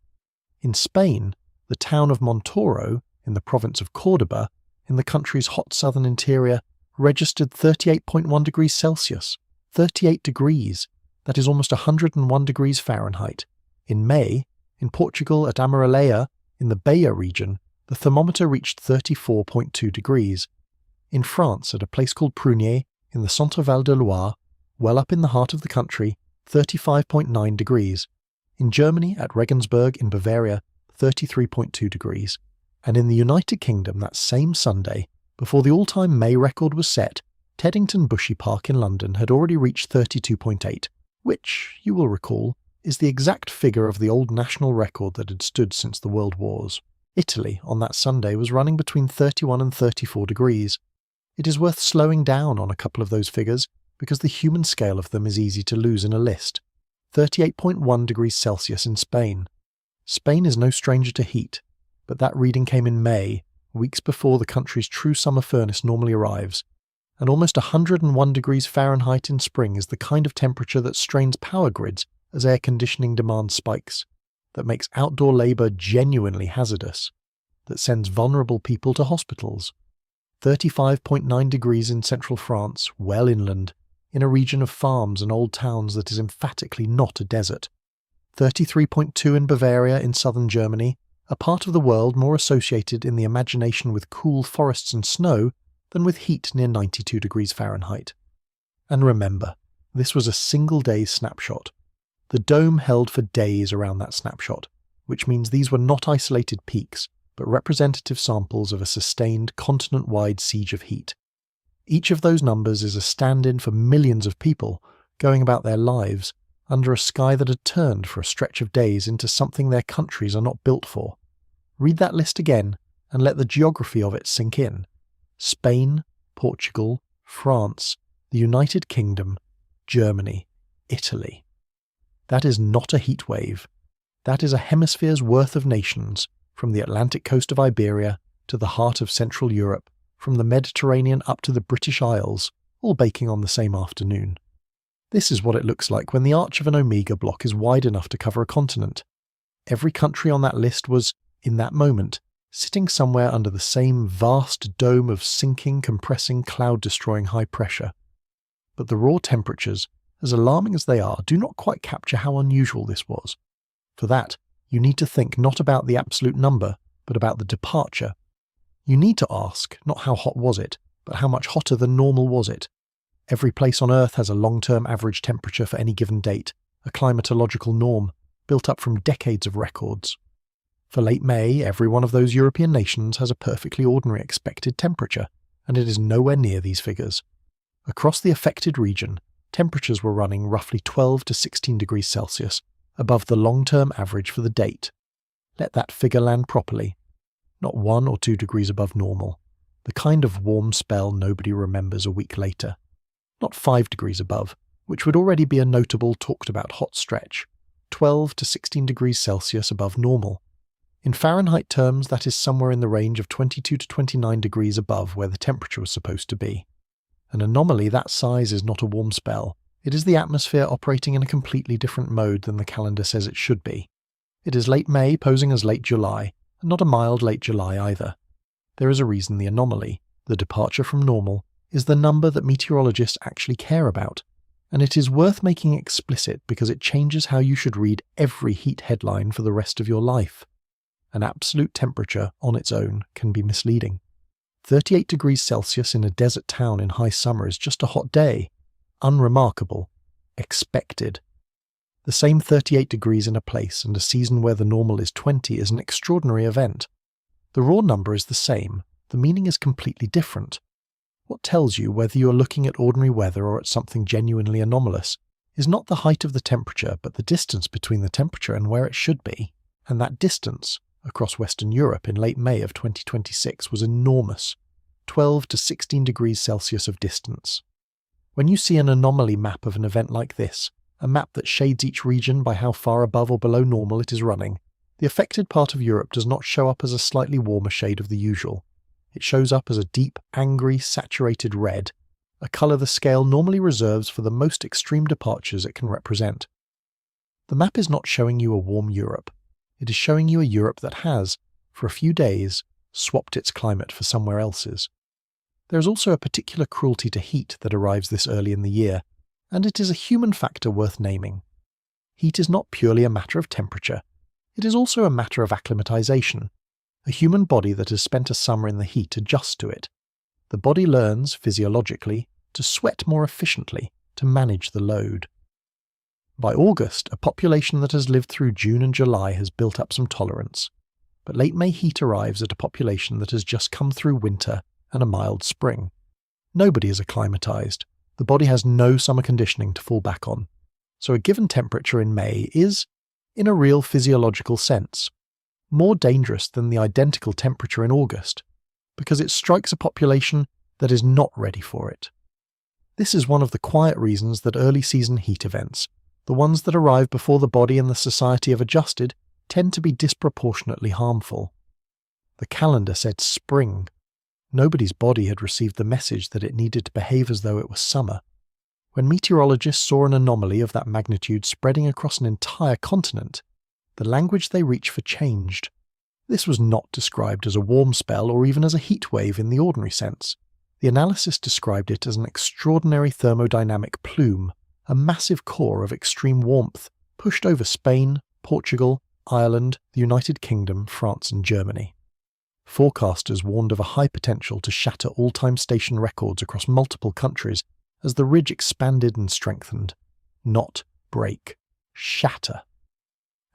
S1: In Spain, the town of Montoro, in the province of Córdoba, in the country's hot southern interior, registered 38.1 degrees Celsius. 38 degrees, that is almost 101 degrees Fahrenheit. In May, in Portugal at Amaralea, in the Beia region, the thermometer reached 34.2 degrees. In France, at a place called Prunier, in the Centre-Val de Loire, well up in the heart of the country, 35.9 degrees. In Germany, at Regensburg in Bavaria, 33.2 degrees. And in the United Kingdom that same Sunday, before the all-time May record was set, Teddington Bushy Park in London had already reached 32.8, which, you will recall, is the exact figure of the old national record that had stood since the World Wars. Italy, on that Sunday, was running between 31 and 34 degrees. It is worth slowing down on a couple of those figures, because the human scale of them is easy to lose in a list. 38.1 degrees Celsius in Spain. Spain is no stranger to heat, but that reading came in May, weeks before the country's true summer furnace normally arrives, and almost 101 degrees Fahrenheit in spring is the kind of temperature that strains power grids as air conditioning demand spikes, that makes outdoor labour genuinely hazardous, that sends vulnerable people to hospitals. 35.9 degrees in central France, well inland, in a region of farms and old towns that is emphatically not a desert. 33.2 in Bavaria in southern Germany, a part of the world more associated in the imagination with cool forests and snow than with heat near 92 degrees Fahrenheit. And remember, this was a single day's snapshot. The dome held for days around that snapshot, which means these were not isolated peaks, but representative samples of a sustained continent-wide siege of heat. Each of those numbers is a stand-in for millions of people going about their lives under a sky that had turned for a stretch of days into something their countries are not built for. Read that list again and let the geography of it sink in. Spain, Portugal, France, the United Kingdom, Germany, Italy. That is not a heat wave. That is a hemisphere's worth of nations, from the Atlantic coast of Iberia to the heart of Central Europe, from the Mediterranean up to the British Isles, all baking on the same afternoon. This is what it looks like when the arch of an omega block is wide enough to cover a continent. Every country on that list was, in that moment, sitting somewhere under the same vast dome of sinking, compressing, cloud-destroying high pressure. But the raw temperatures, as alarming as they are, do not quite capture how unusual this was. For that, you need to think not about the absolute number, but about the departure. You need to ask, not how hot was it, but how much hotter than normal was it. Every place on Earth has a long-term average temperature for any given date, a climatological norm, built up from decades of records. For late May, every one of those European nations has a perfectly ordinary expected temperature, and it is nowhere near these figures. Across the affected region, temperatures were running roughly 12 to 16 degrees Celsius above the long-term average for the date. Let that figure land properly. Not 1 or 2 degrees above normal, the kind of warm spell nobody remembers a week later. Not 5 degrees above, which would already be a notable talked-about hot stretch. 12 to 16 degrees Celsius above normal. In Fahrenheit terms, that is somewhere in the range of 22 to 29 degrees above where the temperature was supposed to be. An anomaly that size is not a warm spell. It is the atmosphere operating in a completely different mode than the calendar says it should be. It is late May posing as late July, and not a mild late July either. There is a reason the anomaly, the departure from normal, is the number that meteorologists actually care about, and it is worth making explicit because it changes how you should read every heat headline for the rest of your life. An absolute temperature on its own can be misleading. 38 degrees Celsius in a desert town in high summer is just a hot day. Unremarkable. Expected. The same 38 degrees in a place and a season where the normal is 20 is an extraordinary event. The raw number is the same, the meaning is completely different. What tells you whether you are looking at ordinary weather or at something genuinely anomalous is not the height of the temperature but the distance between the temperature and where it should be, and that distance, across Western Europe in late May of 2026, was enormous. 12 to 16 degrees Celsius of distance. When you see an anomaly map of an event like this, a map that shades each region by how far above or below normal it is running, the affected part of Europe does not show up as a slightly warmer shade of the usual. It shows up as a deep, angry, saturated red, a colour the scale normally reserves for the most extreme departures it can represent. The map is not showing you a warm Europe. It is showing you a Europe that has, for a few days, swapped its climate for somewhere else's. There is also a particular cruelty to heat that arrives this early in the year, and it is a human factor worth naming. Heat is not purely a matter of temperature. It is also a matter of acclimatization. A human body that has spent a summer in the heat adjusts to it. The body learns, physiologically, to sweat more efficiently, to manage the load. By August, a population that has lived through June and July has built up some tolerance. But late May heat arrives at a population that has just come through winter and a mild spring. Nobody is acclimatized. The body has no summer conditioning to fall back on. So a given temperature in May is, in a real physiological sense, more dangerous than the identical temperature in August, because it strikes a population that is not ready for it. This is one of the quiet reasons that early season heat events, the ones that arrive before the body and the society have adjusted, tend to be disproportionately harmful. The calendar said spring. Nobody's body had received the message that it needed to behave as though it was summer. When meteorologists saw an anomaly of that magnitude spreading across an entire continent, the language they reached for changed. This was not described as a warm spell or even as a heat wave in the ordinary sense. The analysis described it as an extraordinary thermodynamic plume, a massive core of extreme warmth, pushed over Spain, Portugal, Ireland, the United Kingdom, France and Germany. Forecasters warned of a high potential to shatter all-time station records across multiple countries as the ridge expanded and strengthened. Not break, shatter.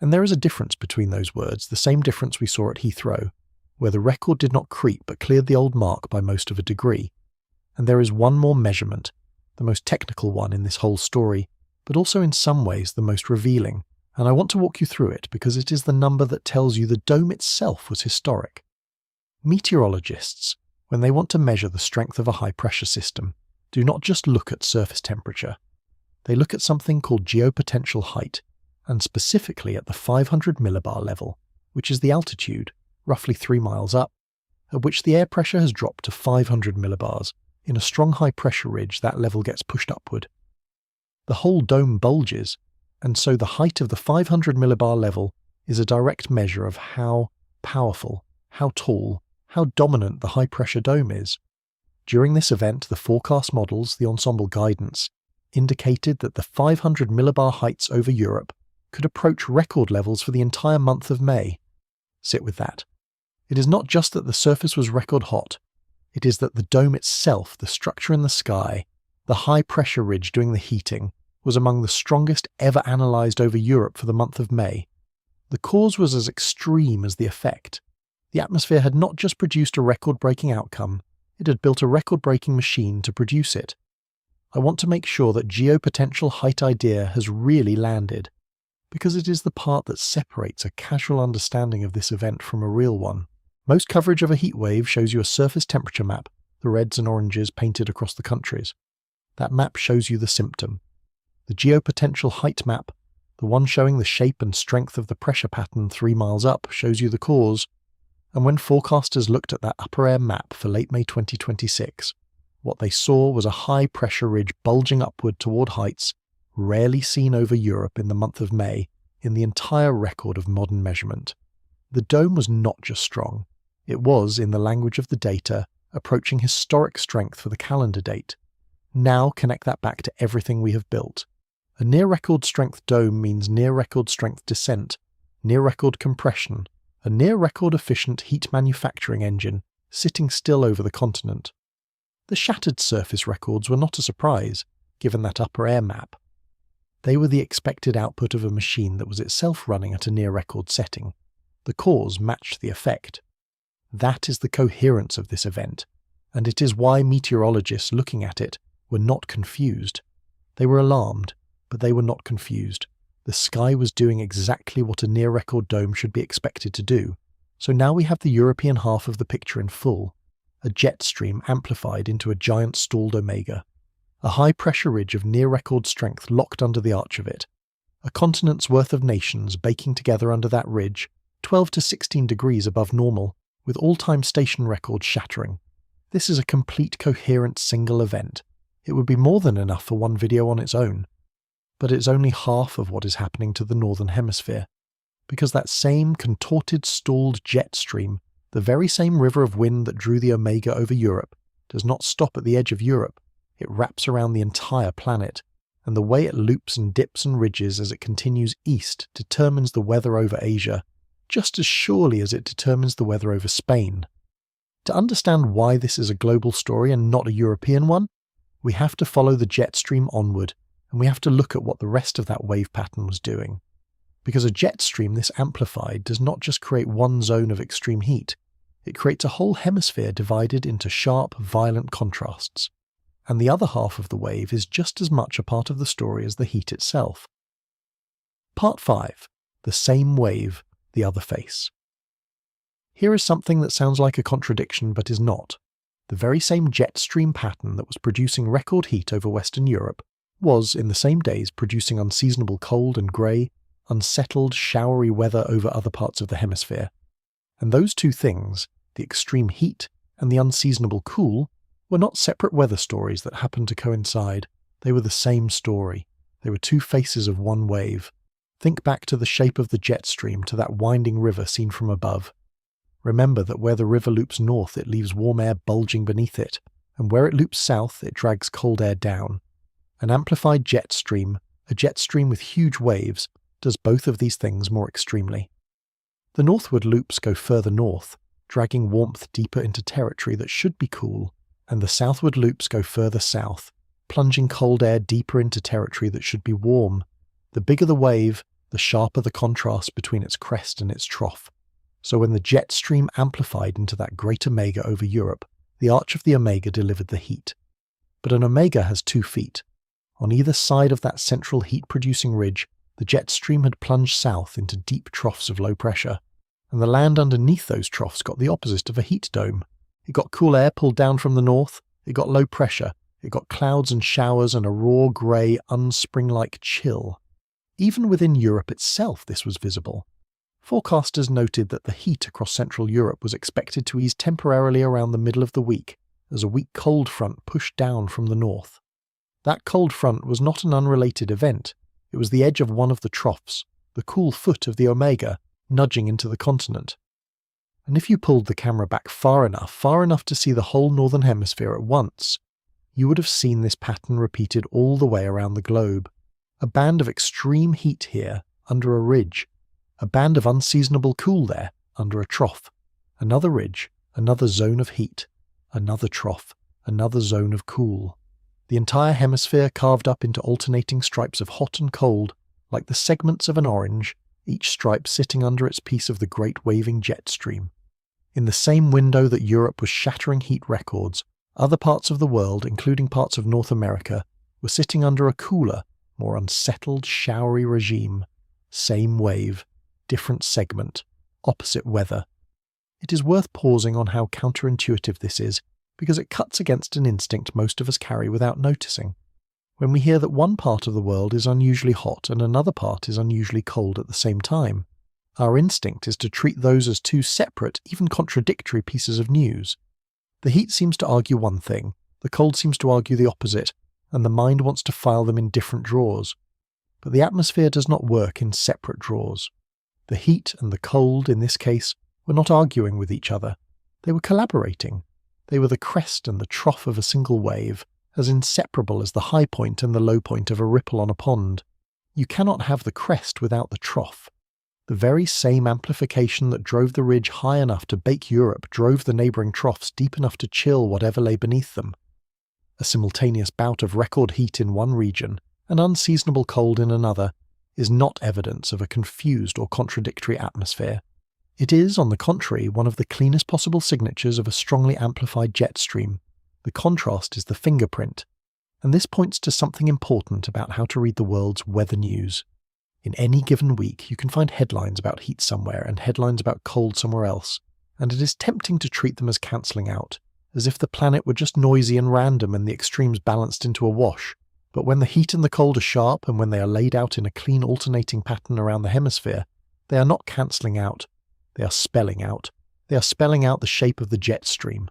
S1: And there is a difference between those words, the same difference we saw at Heathrow, where the record did not creep but cleared the old mark by most of a degree. And there is one more measurement, the most technical one in this whole story, but also in some ways the most revealing, and I want to walk you through it because it is the number that tells you the dome itself was historic. Meteorologists, when they want to measure the strength of a high-pressure system, do not just look at surface temperature. They look at something called geopotential height, and specifically at the 500 millibar level, which is the altitude, roughly 3 miles up, at which the air pressure has dropped to 500 millibars. In a strong high-pressure ridge, that level gets pushed upward. The whole dome bulges, and so the height of the 500 millibar level is a direct measure of how powerful, how tall, how dominant the high-pressure dome is. During this event, the forecast models, the ensemble guidance, indicated that the 500 millibar heights over Europe could approach record levels for the entire month of May. Sit with that. It is not just that the surface was record hot, it is that the dome itself, the structure in the sky, the high-pressure ridge doing the heating, was among the strongest ever analysed over Europe for the month of May. The cause was as extreme as the effect. The atmosphere had not just produced a record-breaking outcome, it had built a record-breaking machine to produce it. I want to make sure that geopotential height idea has really landed, because it is the part that separates a casual understanding of this event from a real one. Most coverage of a heat wave shows you a surface temperature map, the reds and oranges painted across the countries. That map shows you the symptom. The geopotential height map, the one showing the shape and strength of the pressure pattern 3 miles up, shows you the cause. And when forecasters looked at that upper air map for late May 2026, what they saw was a high pressure ridge bulging upward toward heights rarely seen over Europe in the month of May in the entire record of modern measurement. The dome was not just strong, it was, in the language of the data, approaching historic strength for the calendar date. Now connect that back to everything we have built. A near-record strength dome means near-record strength descent, near-record compression, a near-record efficient heat manufacturing engine sitting still over the continent. The shattered surface records were not a surprise, given that upper air map. They were the expected output of a machine that was itself running at a near-record setting. The cause matched the effect. That is the coherence of this event, and it is why meteorologists looking at it were not confused. They were alarmed, but they were not confused. The sky was doing exactly what a near-record dome should be expected to do. So now we have the European half of the picture in full, a jet stream amplified into a giant stalled omega, a high-pressure ridge of near-record strength locked under the arch of it, a continent's worth of nations baking together under that ridge, 12 to 16 degrees above normal, with all-time station records shattering. This is a complete coherent single event. It would be more than enough for one video on its own. But it's only half of what is happening to the Northern Hemisphere, because that same contorted, stalled jet stream, the very same river of wind that drew the omega over Europe, does not stop at the edge of Europe. It wraps around the entire planet, and the way it loops and dips and ridges as it continues east determines the weather over Asia, just as surely as it determines the weather over Spain. To understand why this is a global story and not a European one, we have to follow the jet stream onward, and we have to look at what the rest of that wave pattern was doing. Because a jet stream this amplified does not just create one zone of extreme heat, it creates a whole hemisphere divided into sharp, violent contrasts. And the other half of the wave is just as much a part of the story as the heat itself. Part 5. The same wave, the other face. Here is something that sounds like a contradiction but is not. The very same jet stream pattern that was producing record heat over Western Europe was, in the same days, producing unseasonable cold and grey, unsettled, showery weather over other parts of the hemisphere. And those two things, the extreme heat and the unseasonable cool were not separate weather stories that happened to coincide. They were the same story. They were two faces of one wave. Think back to the shape of the jet stream, to that winding river seen from above. Remember that where the river loops north, it leaves warm air bulging beneath it, and where it loops south, it drags cold air down. An amplified jet stream, a jet stream with huge waves, does both of these things more extremely. The northward loops go further north, dragging warmth deeper into territory that should be cool, and the southward loops go further south, plunging cold air deeper into territory that should be warm. The bigger the wave, the sharper the contrast between its crest and its trough. So when the jet stream amplified into that great omega over Europe, the arch of the omega delivered the heat. But an omega has 2 feet. On either side of that central heat-producing ridge, the jet stream had plunged south into deep troughs of low pressure, and the land underneath those troughs got the opposite of a heat dome. It got cool air pulled down from the north, it got low pressure, it got clouds and showers and a raw, grey, unspring-like chill. Even within Europe itself this was visible. Forecasters noted that the heat across Central Europe was expected to ease temporarily around the middle of the week as a weak cold front pushed down from the north. That cold front was not an unrelated event. It was the edge of one of the troughs, the cool foot of the omega, nudging into the continent. And if you pulled the camera back far enough to see the whole Northern Hemisphere at once, you would have seen this pattern repeated all the way around the globe. A band of extreme heat here, under a ridge. A band of unseasonable cool there, under a trough. Another ridge, another zone of heat. Another trough, another zone of cool. The entire hemisphere carved up into alternating stripes of hot and cold, like the segments of an orange, each stripe sitting under its piece of the great waving jet stream. In the same window that Europe was shattering heat records, other parts of the world, including parts of North America, were sitting under a cooler, more unsettled, showery regime. Same wave, different segment, opposite weather. It is worth pausing on how counterintuitive this is, because it cuts against an instinct most of us carry without noticing. When we hear that one part of the world is unusually hot and another part is unusually cold at the same time, our instinct is to treat those as two separate, even contradictory pieces of news. The heat seems to argue one thing, the cold seems to argue the opposite, and the mind wants to file them in different drawers. But the atmosphere does not work in separate drawers. The heat and the cold, in this case, were not arguing with each other. They were collaborating. They were the crest and the trough of a single wave, as inseparable as the high point and the low point of a ripple on a pond. You cannot have the crest without the trough. The very same amplification that drove the ridge high enough to bake Europe drove the neighbouring troughs deep enough to chill whatever lay beneath them. A simultaneous bout of record heat in one region, and unseasonable cold in another, is not evidence of a confused or contradictory atmosphere. It is, on the contrary, one of the cleanest possible signatures of a strongly amplified jet stream. The contrast is the fingerprint, and this points to something important about how to read the world's weather news. In any given week, you can find headlines about heat somewhere and headlines about cold somewhere else, and it is tempting to treat them as cancelling out, as if the planet were just noisy and random and the extremes balanced into a wash. But when the heat and the cold are sharp, and when they are laid out in a clean alternating pattern around the hemisphere, they are not cancelling out. They are spelling out. They are spelling out the shape of the jet stream.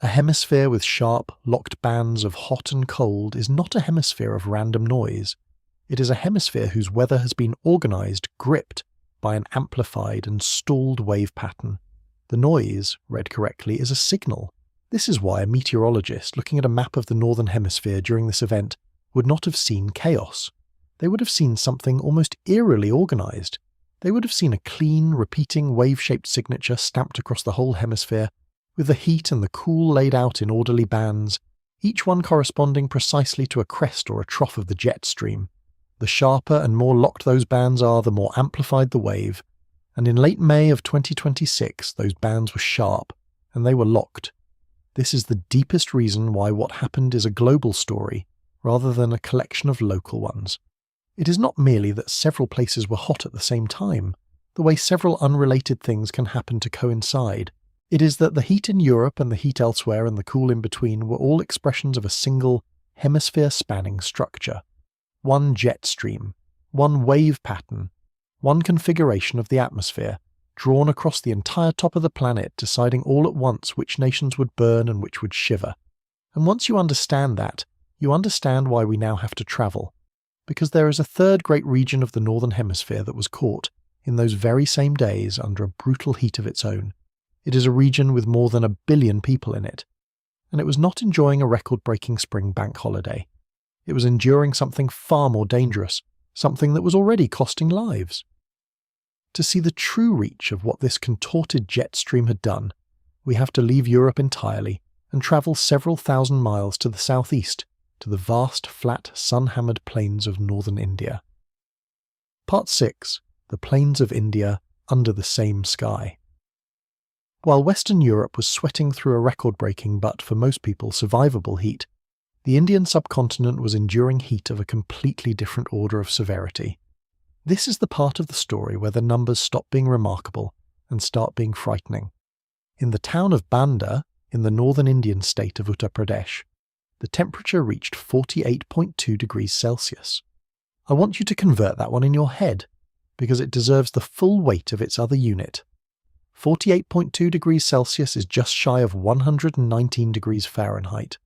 S1: A hemisphere with sharp, locked bands of hot and cold is not a hemisphere of random noise. It is a hemisphere whose weather has been organised, gripped, by an amplified and stalled wave pattern. The noise, read correctly, is a signal. This is why a meteorologist looking at a map of the Northern Hemisphere during this event would not have seen chaos. They would have seen something almost eerily organised. They would have seen a clean, repeating, wave-shaped signature stamped across the whole hemisphere, with the heat and the cool laid out in orderly bands, each one corresponding precisely to a crest or a trough of the jet stream. The sharper and more locked those bands are, the more amplified the wave, and in late May of 2026 those bands were sharp, and they were locked. This is the deepest reason why what happened is a global story, rather than a collection of local ones. It is not merely that several places were hot at the same time, the way several unrelated things can happen to coincide. It is that the heat in Europe and the heat elsewhere and the cool in between were all expressions of a single, hemisphere-spanning structure. One jet stream, one wave pattern, one configuration of the atmosphere, drawn across the entire top of the planet, deciding all at once which nations would burn and which would shiver. And once you understand that, you understand why we now have to travel. Because there is a third great region of the Northern Hemisphere that was caught, in those very same days, under a brutal heat of its own. It is a region with more than 1 billion people in it. And it was not enjoying a record-breaking spring bank holiday. It was enduring something far more dangerous, something that was already costing lives. To see the true reach of what this contorted jet stream had done, we have to leave Europe entirely and travel several thousand miles to the southeast, to the vast, flat, sun-hammered plains of northern India. Part 6. The Plains of India Under the Same Sky. While Western Europe was sweating through a record-breaking but, for most people, survivable heat, the Indian subcontinent was enduring heat of a completely different order of severity. This is the part of the story where the numbers stop being remarkable and start being frightening. In the town of Banda, in the northern Indian state of Uttar Pradesh, the temperature reached 48.2 degrees Celsius. I want you to convert that one in your head, because it deserves the full weight of its other unit. 48.2 degrees Celsius is just shy of 119 degrees Fahrenheit.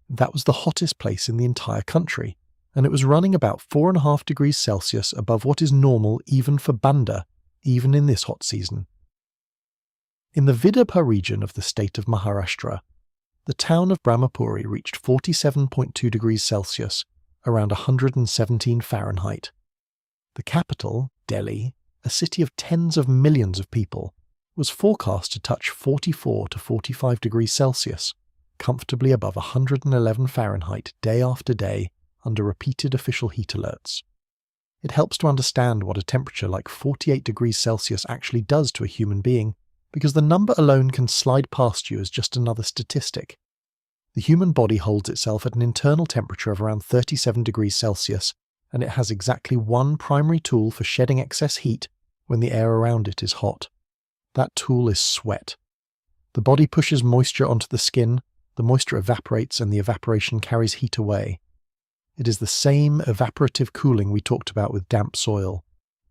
S1: That was the hottest place in the entire country, and it was running about 4.5 degrees Celsius above what is normal even for Banda, even in this hot season. In the Vidarbha region of the state of Maharashtra, the town of Brahmapuri reached 47.2 degrees Celsius, around 117 Fahrenheit. The capital, Delhi, a city of tens of millions of people, was forecast to touch 44 to 45 degrees Celsius, comfortably above 111 Fahrenheit day after day under repeated official heat alerts. It helps to understand what a temperature like 48 degrees Celsius actually does to a human being, because the number alone can slide past you as just another statistic. The human body holds itself at an internal temperature of around 37 degrees Celsius, and it has exactly one primary tool for shedding excess heat when the air around it is hot. That tool is sweat. The body pushes moisture onto the skin, the moisture evaporates, and the evaporation carries heat away. It is the same evaporative cooling we talked about with damp soil,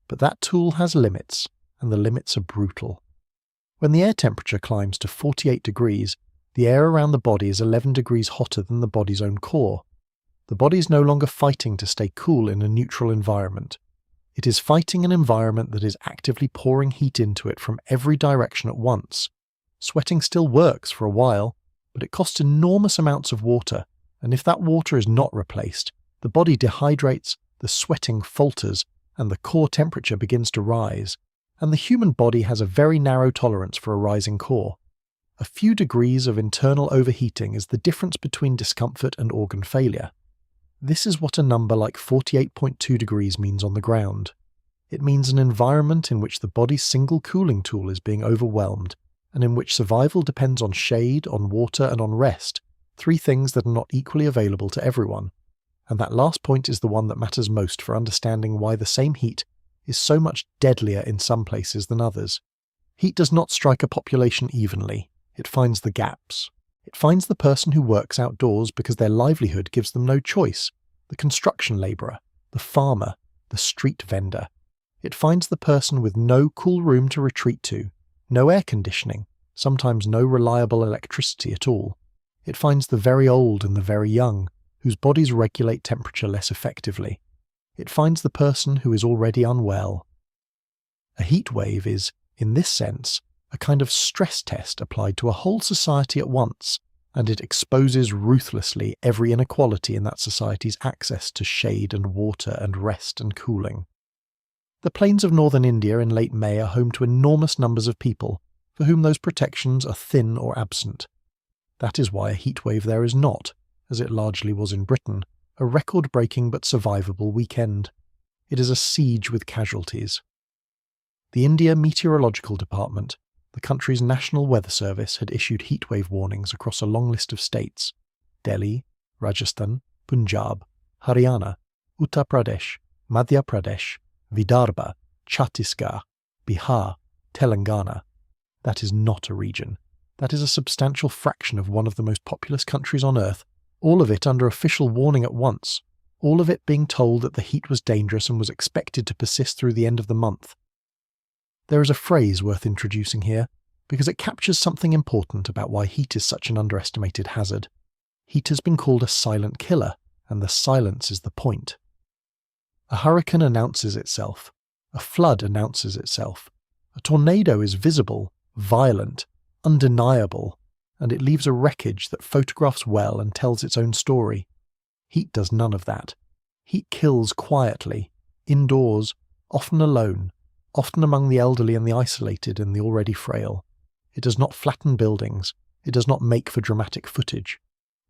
S1: but that tool has limits, and the limits are brutal. When the air temperature climbs to 48 degrees, the air around the body is 11 degrees hotter than the body's own core. The body is no longer fighting to stay cool in a neutral environment. It is fighting an environment that is actively pouring heat into it from every direction at once. Sweating still works for a while, but it costs enormous amounts of water, and if that water is not replaced, the body dehydrates, the sweating falters, and the core temperature begins to rise. And the human body has a very narrow tolerance for a rising core. A few degrees of internal overheating is the difference between discomfort and organ failure. This is what a number like 48.2 degrees means on the ground. It means an environment in which the body's single cooling tool is being overwhelmed, and in which survival depends on shade, on water, and on rest, 3 things that are not equally available to everyone. And that last point is the one that matters most for understanding why the same heat is so much deadlier in some places than others. Heat does not strike a population evenly. It finds the gaps. It finds the person who works outdoors because their livelihood gives them no choice, the construction labourer, the farmer, the street vendor. It finds the person with no cool room to retreat to, no air conditioning, sometimes no reliable electricity at all. It finds the very old and the very young, whose bodies regulate temperature less effectively. It finds the person who is already unwell. A heat wave is, in this sense, a kind of stress test applied to a whole society at once, and it exposes ruthlessly every inequality in that society's access to shade and water and rest and cooling. The plains of northern India in late May are home to enormous numbers of people for whom those protections are thin or absent. That is why a heat wave there is not, as it largely was in Britain, a record-breaking but survivable weekend. It is a siege with casualties. The India Meteorological Department, the country's national weather service, had issued heatwave warnings across a long list of states: Delhi, Rajasthan, Punjab, Haryana, Uttar Pradesh, Madhya Pradesh, Vidarbha, Chhattisgarh, Bihar, Telangana. That is not a region. That is a substantial fraction of one of the most populous countries on earth, all of it under official warning at once, all of it being told that the heat was dangerous and was expected to persist through the end of the month. There is a phrase worth introducing here, because it captures something important about why heat is such an underestimated hazard. Heat has been called a silent killer, and the silence is the point. A hurricane announces itself. A flood announces itself. A tornado is visible, violent, undeniable, and it leaves a wreckage that photographs well and tells its own story. Heat does none of that. Heat kills quietly, indoors, often alone, often among the elderly and the isolated and the already frail. It does not flatten buildings. It does not make for dramatic footage.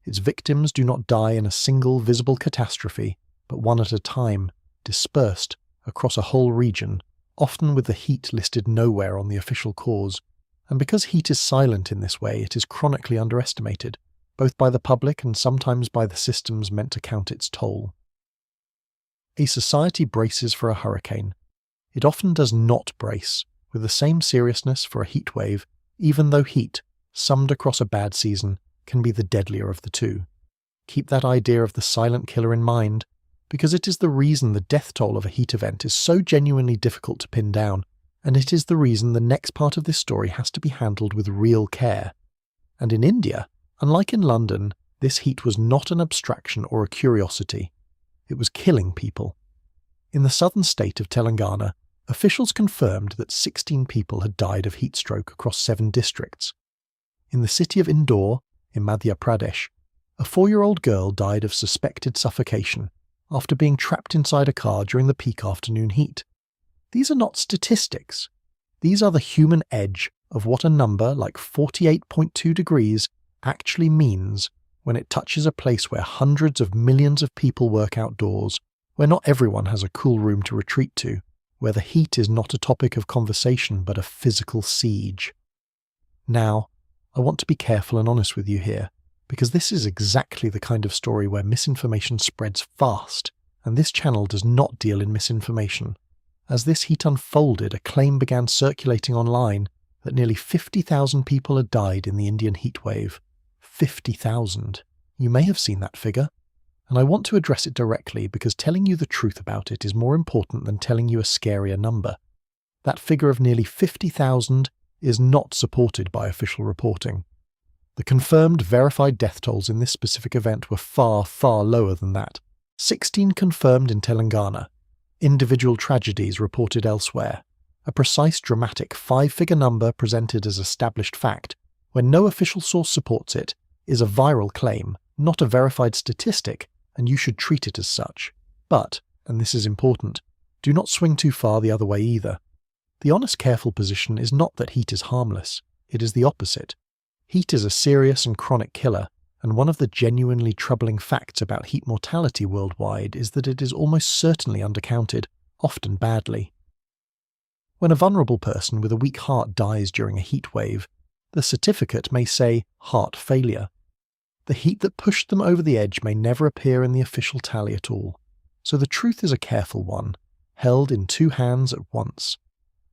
S1: Its victims do not die in a single visible catastrophe, but one at a time, dispersed across a whole region, often with the heat listed nowhere on the official cause. And because heat is silent in this way, it is chronically underestimated, both by the public and sometimes by the systems meant to count its toll. A society braces for a hurricane. It often does not brace with the same seriousness for a heat wave, even though heat, summed across a bad season, can be the deadlier of the two. Keep that idea of the silent killer in mind, because it is the reason the death toll of a heat event is so genuinely difficult to pin down, and it is the reason the next part of this story has to be handled with real care. And in India, unlike in London, this heat was not an abstraction or a curiosity. It was killing people. In the southern state of Telangana, officials confirmed that 16 people had died of heat stroke across 7 districts. In the city of Indore, in Madhya Pradesh, a 4-year-old girl died of suspected suffocation after being trapped inside a car during the peak afternoon heat. These are not statistics. These are the human edge of what a number like 48.2 degrees actually means when it touches a place where hundreds of millions of people work outdoors, where not everyone has a cool room to retreat to, where the heat is not a topic of conversation but a physical siege. Now, I want to be careful and honest with you here, because this is exactly the kind of story where misinformation spreads fast, and this channel does not deal in misinformation. As this heat unfolded, a claim began circulating online that nearly 50,000 people had died in the Indian heatwave. 50,000. You may have seen that figure, and I want to address it directly because telling you the truth about it is more important than telling you a scarier number. That figure of nearly 50,000 is not supported by official reporting. The confirmed, verified death tolls in this specific event were far, far lower than that. 16 confirmed in Telangana. Individual tragedies reported elsewhere. A precise, dramatic 5-figure number presented as established fact, when no official source supports it, is a viral claim, not a verified statistic, and you should treat it as such. But, and this is important, do not swing too far the other way either. The honest, careful position is not that heat is harmless. It is the opposite. Heat is a serious and chronic killer, and one of the genuinely troubling facts about heat mortality worldwide is that it is almost certainly undercounted, often badly. When a vulnerable person with a weak heart dies during a heat wave, the certificate may say heart failure. The heat that pushed them over the edge may never appear in the official tally at all, so the truth is a careful one, held in 2 hands at once.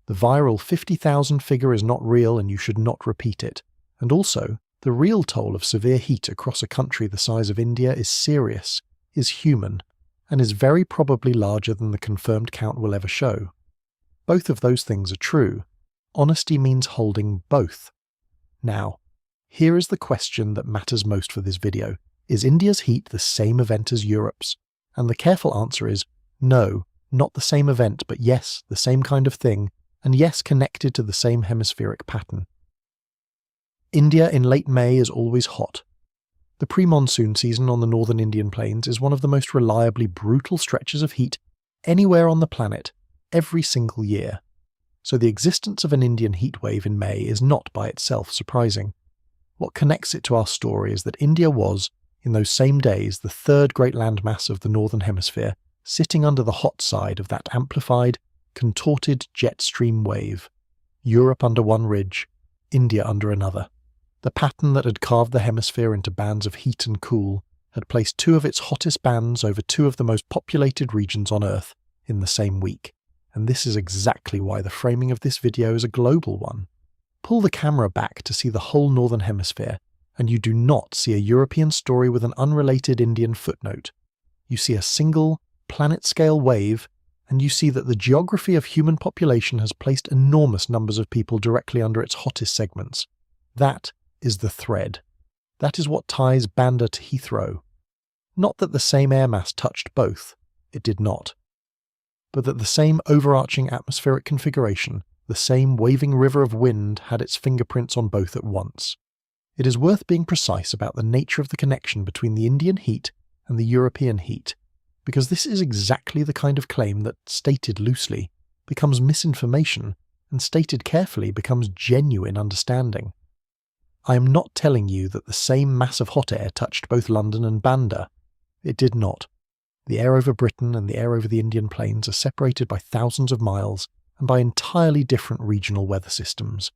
S1: The viral 50,000 figure is not real and you should not repeat it, and also, the real toll of severe heat across a country the size of India is serious, is human, and is very probably larger than the confirmed count will ever show. Both of those things are true. Honesty means holding both. Now, here is the question that matters most for this video. Is India's heat the same event as Europe's? And the careful answer is no, not the same event, but yes, the same kind of thing, and yes, connected to the same hemispheric pattern. India in late May is always hot. The pre-monsoon season on the northern Indian plains is one of the most reliably brutal stretches of heat anywhere on the planet, every single year. So the existence of an Indian heatwave in May is not by itself surprising. What connects it to our story is that India was, in those same days, the 3rd great landmass of the Northern Hemisphere, sitting under the hot side of that amplified, contorted jet stream wave. Europe under one ridge, India under another. The pattern that had carved the hemisphere into bands of heat and cool had placed 2 of its hottest bands over 2 of the most populated regions on Earth in the same week. And this is exactly why the framing of this video is a global one. Pull the camera back to see the whole Northern Hemisphere, and you do not see a European story with an unrelated Indian footnote. You see a single, planet-scale wave, and you see that the geography of human population has placed enormous numbers of people directly under its hottest segments. That is the thread. That is what ties Banda to Heathrow. Not that the same air mass touched both, it did not. But that the same overarching atmospheric configuration, the same waving river of wind had its fingerprints on both at once. It is worth being precise about the nature of the connection between the Indian heat and the European heat, because this is exactly the kind of claim that, stated loosely, becomes misinformation, and stated carefully becomes genuine understanding. I am not telling you that the same mass of hot air touched both London and Banda. It did not. The air over Britain and the air over the Indian plains are separated by thousands of miles and by entirely different regional weather systems.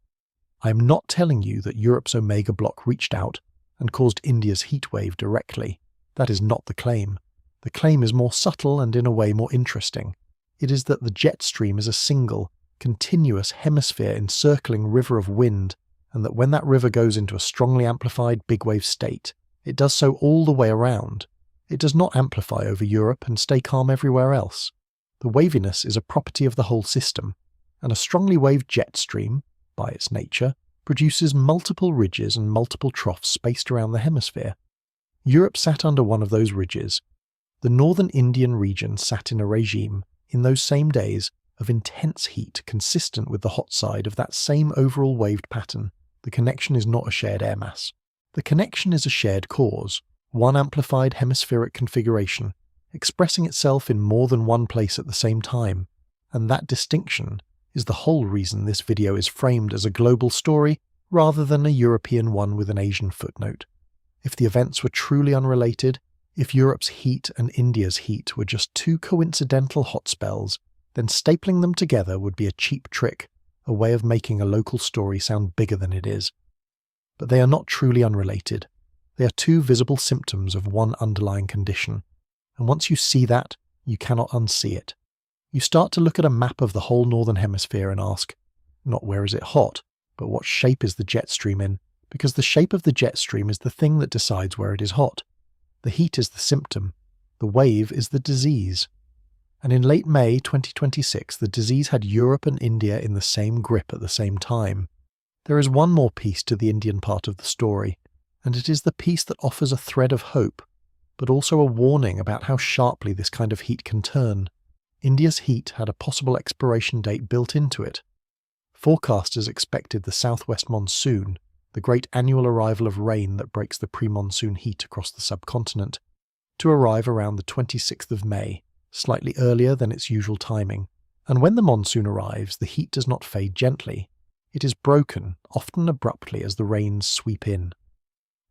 S1: I am not telling you that Europe's Omega block reached out and caused India's heatwave directly. That is not the claim. The claim is more subtle and in a way more interesting. It is that the jet stream is a single, continuous hemisphere-encircling river of wind, and that when that river goes into a strongly amplified big wave state, it does so all the way around. It does not amplify over Europe and stay calm everywhere else. The waviness is a property of the whole system, and a strongly waved jet stream, by its nature, produces multiple ridges and multiple troughs spaced around the hemisphere. Europe sat under one of those ridges. The northern Indian region sat in a regime, in those same days, of intense heat consistent with the hot side of that same overall waved pattern. The connection is not a shared air mass. The connection is a shared cause, one amplified hemispheric configuration, expressing itself in more than one place at the same time, and that distinction is the whole reason this video is framed as a global story rather than a European one with an Asian footnote. If the events were truly unrelated, if Europe's heat and India's heat were just two coincidental hot spells, then stapling them together would be a cheap trick, a way of making a local story sound bigger than it is. But they are not truly unrelated. They are two visible symptoms of one underlying condition, and once you see that, you cannot unsee it. You start to look at a map of the whole Northern Hemisphere and ask, not where is it hot, but what shape is the jet stream in, because the shape of the jet stream is the thing that decides where it is hot. The heat is the symptom, the wave is the disease. And in late May 2026, the disease had Europe and India in the same grip at the same time. There is one more piece to the Indian part of the story, and it is the piece that offers a thread of hope, but also a warning about how sharply this kind of heat can turn. India's heat had a possible expiration date built into it. Forecasters expected the southwest monsoon, the great annual arrival of rain that breaks the pre-monsoon heat across the subcontinent, to arrive around the 26th of May, slightly earlier than its usual timing. And when the monsoon arrives, the heat does not fade gently. It is broken, often abruptly, as the rains sweep in.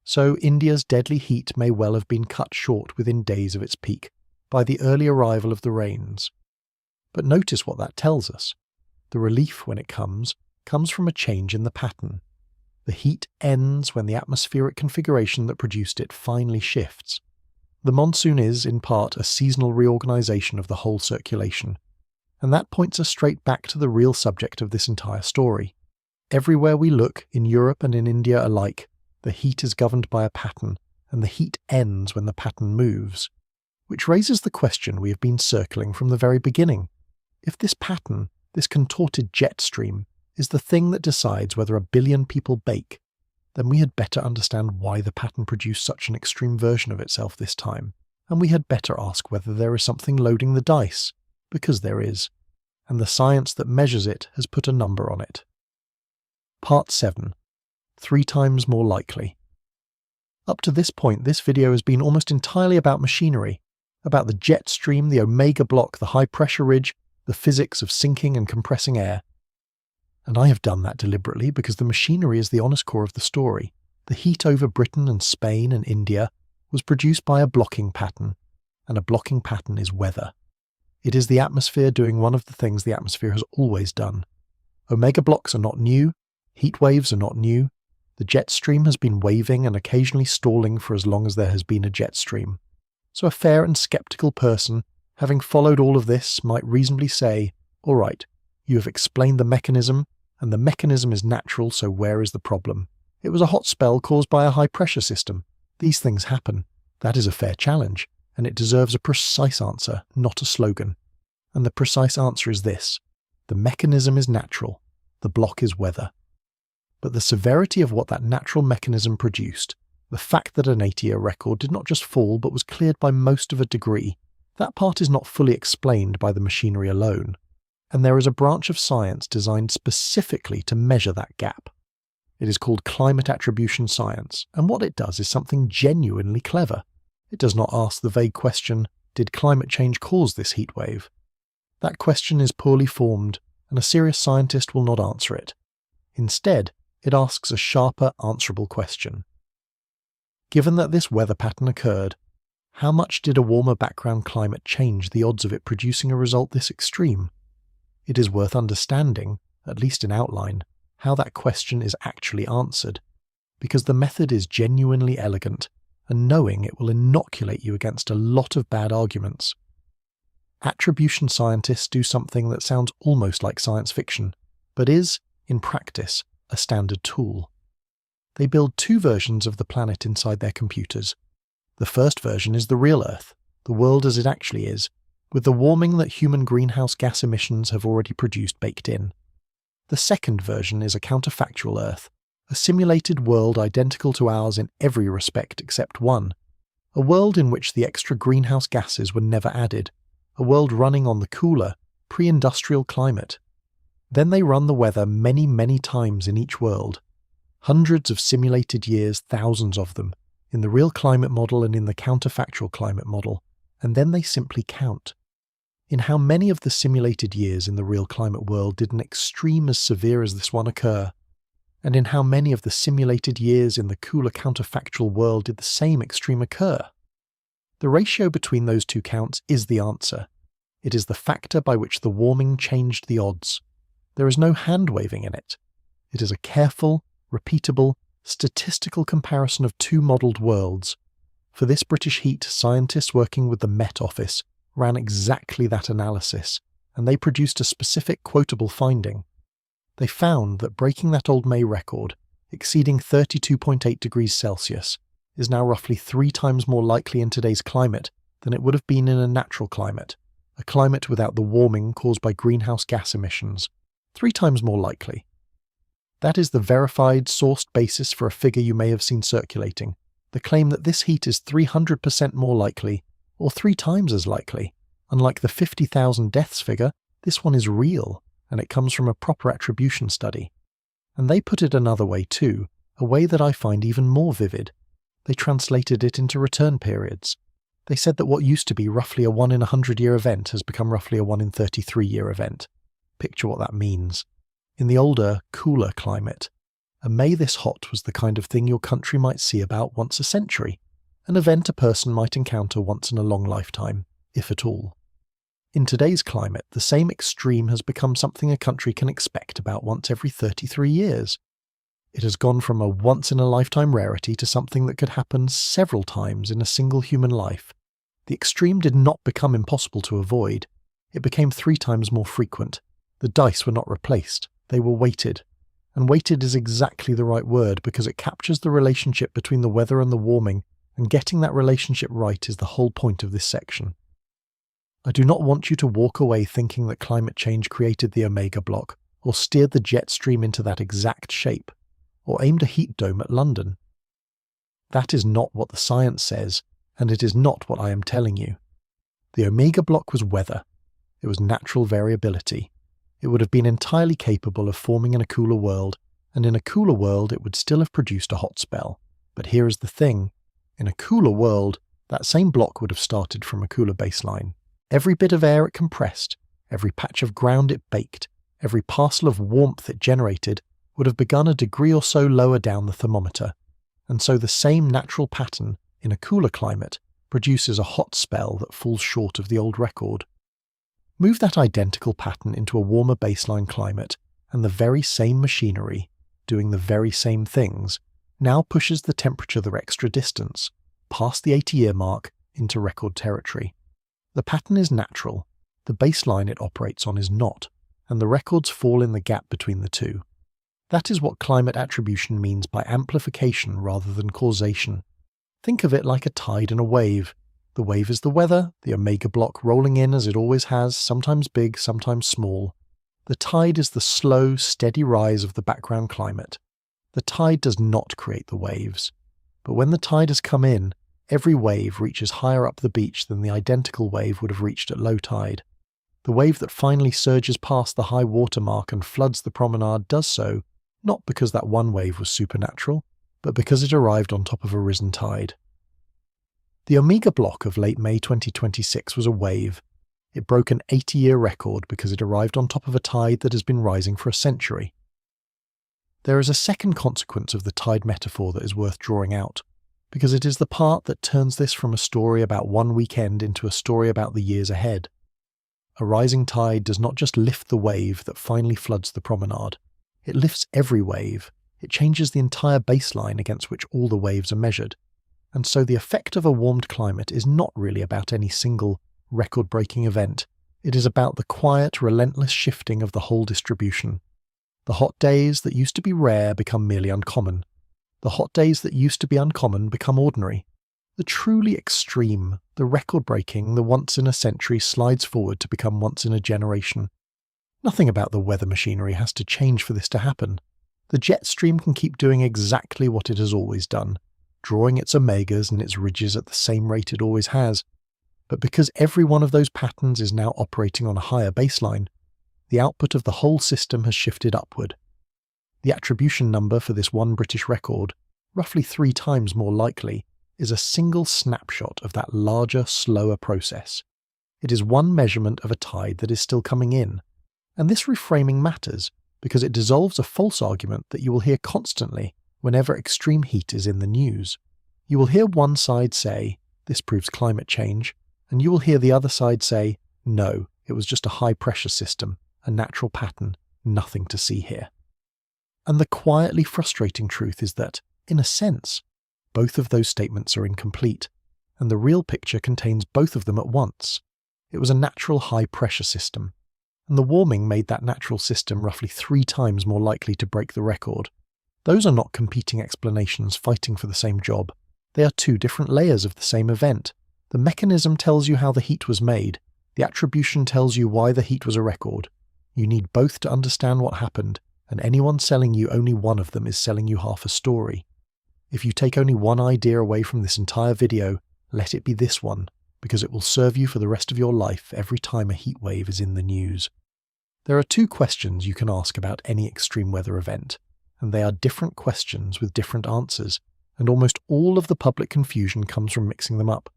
S1: So India's deadly heat may well have been cut short within days of its peak, by the early arrival of the rains. But notice what that tells us. The relief, when it comes from a change in the pattern. The heat ends when the atmospheric configuration that produced it finally shifts. The monsoon is, in part, a seasonal reorganization of the whole circulation, and that points us straight back to the real subject of this entire story. Everywhere we look, in Europe and in India alike, the heat is governed by a pattern, and the heat ends when the pattern moves. Which raises the question we have been circling from the very beginning. If this pattern, this contorted jet stream, is the thing that decides whether 1 billion people bake, then we had better understand why the pattern produced such an extreme version of itself this time, and we had better ask whether there is something loading the dice, because there is, and the science that measures it has put a number on it. Part 7. 3 times more likely. Up to this point, this video has been almost entirely about machinery, about the jet stream, the Omega block, the high pressure ridge, the physics of sinking and compressing air. And I have done that deliberately because the machinery is the honest core of the story. The heat over Britain and Spain and India was produced by a blocking pattern, and a blocking pattern is weather. It is the atmosphere doing one of the things the atmosphere has always done. Omega blocks are not new, heat waves are not new. The jet stream has been waving and occasionally stalling for as long as there has been a jet stream. So a fair and sceptical person, having followed all of this, might reasonably say, all right, you have explained the mechanism, and the mechanism is natural, so where is the problem? It was a hot spell caused by a high-pressure system. These things happen. That is a fair challenge, and it deserves a precise answer, not a slogan. And the precise answer is this: the mechanism is natural, the block is weather. But the severity of what that natural mechanism produced, the fact that an 80-year record did not just fall but was cleared by most of a degree, that part is not fully explained by the machinery alone. And there is a branch of science designed specifically to measure that gap. It is called climate attribution science, and what it does is something genuinely clever. It does not ask the vague question, did climate change cause this heat wave? That question is poorly formed, and a serious scientist will not answer it. Instead, it asks a sharper, answerable question. Given that this weather pattern occurred, how much did a warmer background climate change the odds of it producing a result this extreme? It is worth understanding, at least in outline, how that question is actually answered, because the method is genuinely elegant, and knowing it will inoculate you against a lot of bad arguments. Attribution scientists do something that sounds almost like science fiction, but is, in practice, a standard tool. They build two versions of the planet inside their computers. The first version is the real Earth, the world as it actually is, with the warming that human greenhouse gas emissions have already produced baked in. The second version is a counterfactual Earth, a simulated world identical to ours in every respect except one, a world in which the extra greenhouse gases were never added, a world running on the cooler, pre-industrial climate. Then they run the weather many, many times in each world. Hundreds of simulated years, thousands of them, in the real climate model and in the counterfactual climate model, and then they simply count. In how many of the simulated years in the real climate world did an extreme as severe as this one occur? And in how many of the simulated years in the cooler counterfactual world did the same extreme occur? The ratio between those two counts is the answer. It is the factor by which the warming changed the odds. There is no hand-waving in it. It is a careful, repeatable, statistical comparison of two modelled worlds. For this British heat, scientists working with the Met Office ran exactly that analysis, and they produced a specific quotable finding. They found that breaking that old May record, exceeding 32.8 degrees Celsius, is now roughly 3 times more likely in today's climate than it would have been in a natural climate, a climate without the warming caused by greenhouse gas emissions. 3 times more likely. That is the verified, sourced basis for a figure you may have seen circulating, the claim that this heat is 300% more likely, or 3 times as likely. Unlike the 50,000 deaths figure, this one is real, and it comes from a proper attribution study. And they put it another way too, a way that I find even more vivid. They translated it into return periods. They said that what used to be roughly a 1 in 100-year event has become roughly a 1 in 33-year event. Picture what that means. In the older, cooler climate, a May this hot was the kind of thing your country might see about once a century, an event a person might encounter once in a long lifetime, if at all. In today's climate, the same extreme has become something a country can expect about once every 33 years. It has gone from a once-in-a-lifetime rarity to something that could happen several times in a single human life. The extreme did not become impossible to avoid. It became 3 times more frequent. The dice were not replaced, they were weighted. And weighted is exactly the right word because it captures the relationship between the weather and the warming, and getting that relationship right is the whole point of this section. I do not want you to walk away thinking that climate change created the Omega block, or steered the jet stream into that exact shape, or aimed a heat dome at London. That is not what the science says, and it is not what I am telling you. The Omega block was weather. It was natural variability. It would have been entirely capable of forming in a cooler world, and in a cooler world it would still have produced a hot spell. But here is the thing. In a cooler world, that same block would have started from a cooler baseline. Every bit of air it compressed, every patch of ground it baked, every parcel of warmth it generated would have begun a degree or so lower down the thermometer, and so the same natural pattern, in a cooler climate, produces a hot spell that falls short of the old record. Move that identical pattern into a warmer baseline climate, and the very same machinery, doing the very same things, now pushes the temperature the extra distance, past the 80-year mark, into record territory. The pattern is natural, the baseline it operates on is not, and the records fall in the gap between the two. That is what climate attribution means by amplification rather than causation. Think of it like a tide and a wave. The wave is the weather, the omega block rolling in as it always has, sometimes big, sometimes small. The tide is the slow, steady rise of the background climate. The tide does not create the waves. But when the tide has come in, every wave reaches higher up the beach than the identical wave would have reached at low tide. The wave that finally surges past the high water mark and floods the promenade does so, not because that one wave was supernatural, but because it arrived on top of a risen tide. The Omega block of late May 2026 was a wave. It broke an 80-year record because it arrived on top of a tide that has been rising for a century. There is a second consequence of the tide metaphor that is worth drawing out, because it is the part that turns this from a story about one weekend into a story about the years ahead. A rising tide does not just lift the wave that finally floods the promenade. It lifts every wave. It changes the entire baseline against which all the waves are measured. And so the effect of a warmed climate is not really about any single record-breaking event. It is about the quiet, relentless shifting of the whole distribution. The hot days that used to be rare become merely uncommon. The hot days that used to be uncommon become ordinary. The truly extreme, the record-breaking, the once-in-a-century slides forward to become once-in-a-generation. Nothing about the weather machinery has to change for this to happen. The jet stream can keep doing exactly what it has always done, drawing its omegas and its ridges at the same rate it always has. But because every one of those patterns is now operating on a higher baseline, the output of the whole system has shifted upward. The attribution number for this one British record, roughly 3 times more likely, is a single snapshot of that larger, slower process. It is one measurement of a tide that is still coming in. And this reframing matters because it dissolves a false argument that you will hear constantly whenever extreme heat is in the news. You will hear one side say, "This proves climate change," and you will hear the other side say, "No, it was just a high-pressure system, a natural pattern, nothing to see here." And the quietly frustrating truth is that, in a sense, both of those statements are incomplete, and the real picture contains both of them at once. It was a natural high-pressure system, and the warming made that natural system roughly 3 times more likely to break the record. Those are not competing explanations fighting for the same job. They are 2 different layers of the same event. The mechanism tells you how the heat was made. The attribution tells you why the heat was a record. You need both to understand what happened, and anyone selling you only one of them is selling you half a story. If you take only one idea away from this entire video, let it be this one, because it will serve you for the rest of your life every time a heat wave is in the news. There are 2 questions you can ask about any extreme weather event, and they are different questions with different answers, and almost all of the public confusion comes from mixing them up.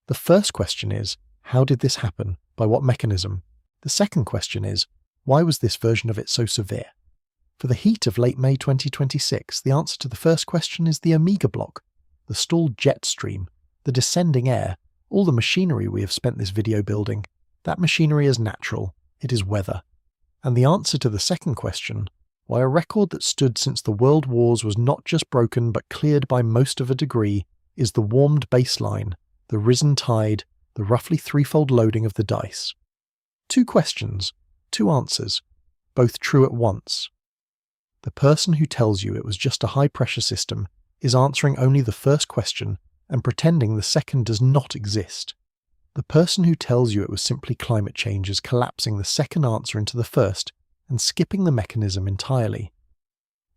S1: The first question is, how did this happen? By what mechanism? The second question is, why was this version of it so severe? For the heat of late May 2026, the answer to the first question is the Omega block, the stalled jet stream, the descending air, all the machinery we have spent this video building. That machinery is natural, it is weather. And the answer to the second question, why a record that stood since the world wars was not just broken but cleared by most of a degree, is the warmed baseline, the risen tide, the roughly 3-fold loading of the dice. 2 questions, 2 answers, both true at once. The person who tells you it was just a high-pressure system is answering only the first question and pretending the second does not exist. The person who tells you it was simply climate change is collapsing the second answer into the first and skipping the mechanism entirely.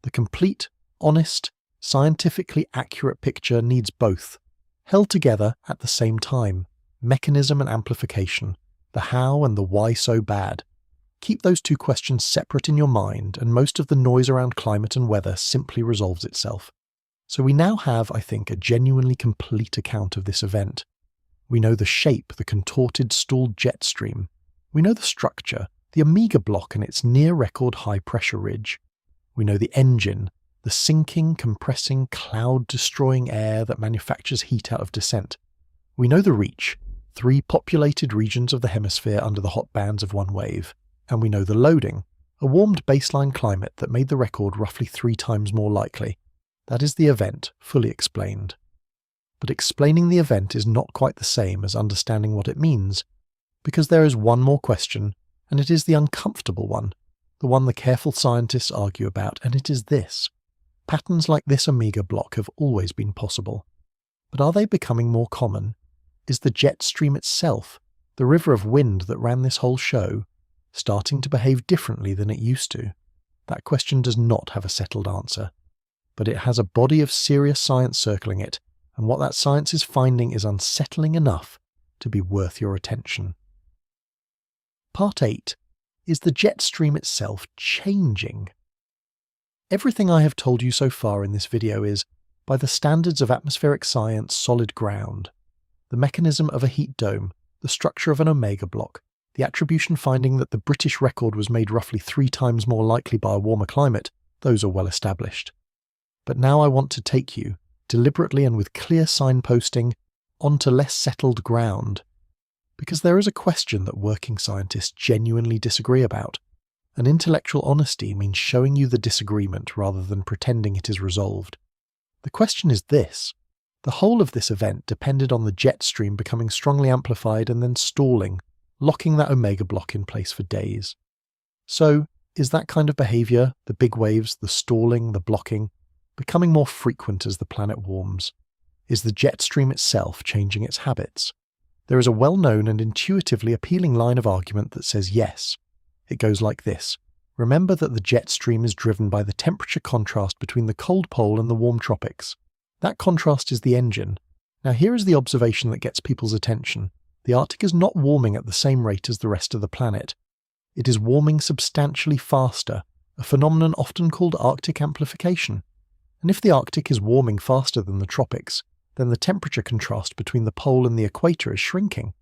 S1: The complete, honest, scientifically accurate picture needs both, held together at the same time, mechanism and amplification, the how and the why so bad. Keep those 2 questions separate in your mind, and most of the noise around climate and weather simply resolves itself. So we now have, I think, a genuinely complete account of this event. We know the shape, the contorted stalled jet stream. We know the structure, the Omega block and its near-record high-pressure ridge. We know the engine, the sinking, compressing, cloud-destroying air that manufactures heat out of descent. We know the reach, 3 populated regions of the hemisphere under the hot bands of one wave. And we know the loading, a warmed baseline climate that made the record roughly 3 times more likely. That is the event, fully explained. But explaining the event is not quite the same as understanding what it means, because there is one more question, and it is the uncomfortable one, the one the careful scientists argue about, and it is this. Patterns like this Omega block have always been possible. But are they becoming more common? Is the jet stream itself, the river of wind that ran this whole show, starting to behave differently than it used to? That question does not have a settled answer, but it has a body of serious science circling it, and what that science is finding is unsettling enough to be worth your attention. Part 8. Is the jet stream itself changing? Everything I have told you so far in this video is, by the standards of atmospheric science, solid ground. The mechanism of a heat dome, the structure of an omega block, the attribution finding that the British record was made roughly 3 times more likely by a warmer climate, those are well established. But now I want to take you, deliberately and with clear signposting, onto less settled ground. Because there is a question that working scientists genuinely disagree about, and intellectual honesty means showing you the disagreement rather than pretending it is resolved. The question is this: the whole of this event depended on the jet stream becoming strongly amplified and then stalling, locking that omega block in place for days. So, is that kind of behaviour, the big waves, the stalling, the blocking, becoming more frequent as the planet warms? Is the jet stream itself changing its habits? There is a well-known and intuitively appealing line of argument that says yes. It goes like this. Remember that the jet stream is driven by the temperature contrast between the cold pole and the warm tropics. That contrast is the engine. Now here is the observation that gets people's attention. The Arctic is not warming at the same rate as the rest of the planet. It is warming substantially faster, a phenomenon often called Arctic amplification. And if the Arctic is warming faster than the tropics, then the temperature contrast between the pole and the equator is shrinking.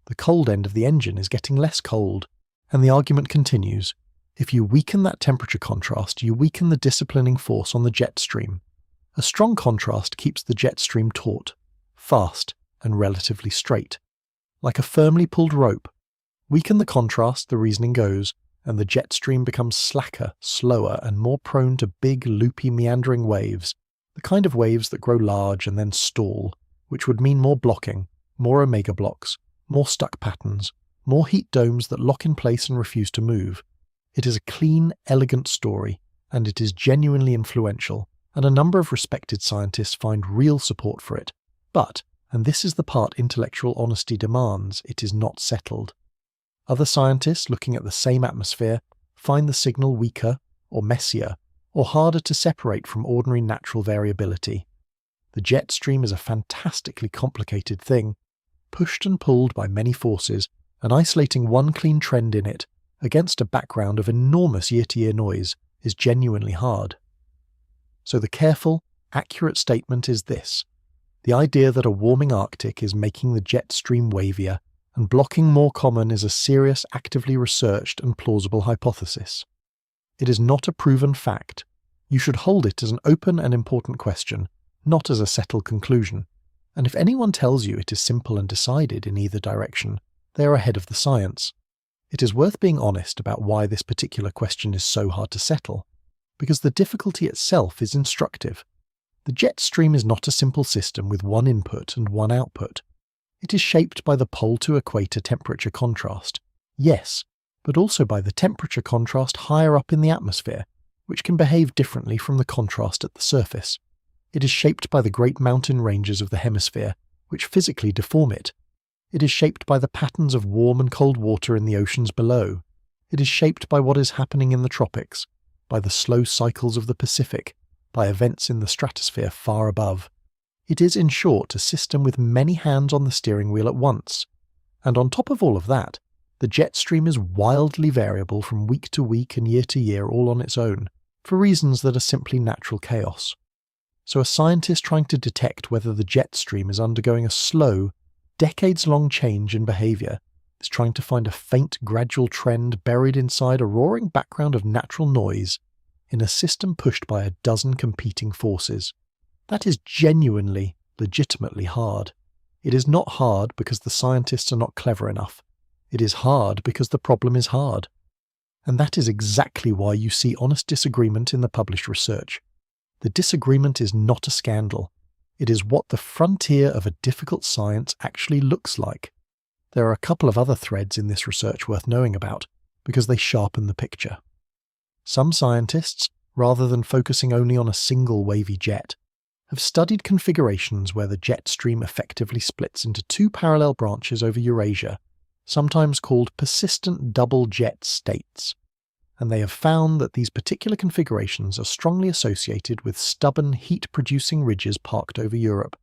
S1: The cold end of the engine is getting less cold, and the argument continues. If you weaken that temperature contrast, you weaken the disciplining force on the jet stream. A strong contrast keeps the jet stream taut, fast, and relatively straight, like a firmly pulled rope. Weaken the contrast, the reasoning goes, and the jet stream becomes slacker, slower, and more prone to big, loopy, meandering waves, the kind of waves that grow large and then stall, which would mean more blocking, more omega blocks, more stuck patterns, more heat domes that lock in place and refuse to move. It is a clean, elegant story, and it is genuinely influential, and a number of respected scientists find real support for it. But, and this is the part intellectual honesty demands, it is not settled. Other scientists looking at the same atmosphere find the signal weaker, or messier, or harder to separate from ordinary natural variability. The jet stream is a fantastically complicated thing, pushed and pulled by many forces, and isolating one clean trend in it, against a background of enormous year-to-year noise, is genuinely hard. So the careful, accurate statement is this: the idea that a warming Arctic is making the jet stream wavier and blocking more common is a serious, actively researched and plausible hypothesis. It is not a proven fact. You should hold it as an open and important question, not as a settled conclusion. And if anyone tells you it is simple and decided in either direction, they are ahead of the science. It is worth being honest about why this particular question is so hard to settle, because the difficulty itself is instructive. The jet stream is not a simple system with one input and one output. It is shaped by the pole to equator temperature contrast, yes, but also by the temperature contrast higher up in the atmosphere, which can behave differently from the contrast at the surface. It is shaped by the great mountain ranges of the hemisphere, which physically deform it. It is shaped by the patterns of warm and cold water in the oceans below. It is shaped by what is happening in the tropics, by the slow cycles of the Pacific, by events in the stratosphere far above. It is, in short, a system with many hands on the steering wheel at once. And on top of all of that, the jet stream is wildly variable from week to week and year to year all on its own, for reasons that are simply natural chaos. So a scientist trying to detect whether the jet stream is undergoing a slow, decades-long change in behaviour is trying to find a faint, gradual trend buried inside a roaring background of natural noise in a system pushed by a dozen competing forces. That is genuinely, legitimately hard. It is not hard because the scientists are not clever enough. It is hard because the problem is hard. And that is exactly why you see honest disagreement in the published research. The disagreement is not a scandal. It is what the frontier of a difficult science actually looks like. There are a couple of other threads in this research worth knowing about, because they sharpen the picture. Some scientists, rather than focusing only on a single wavy jet, have studied configurations where the jet stream effectively splits into two parallel branches over Eurasia, sometimes called persistent double jet states, and they have found that these particular configurations are strongly associated with stubborn heat-producing ridges parked over Europe,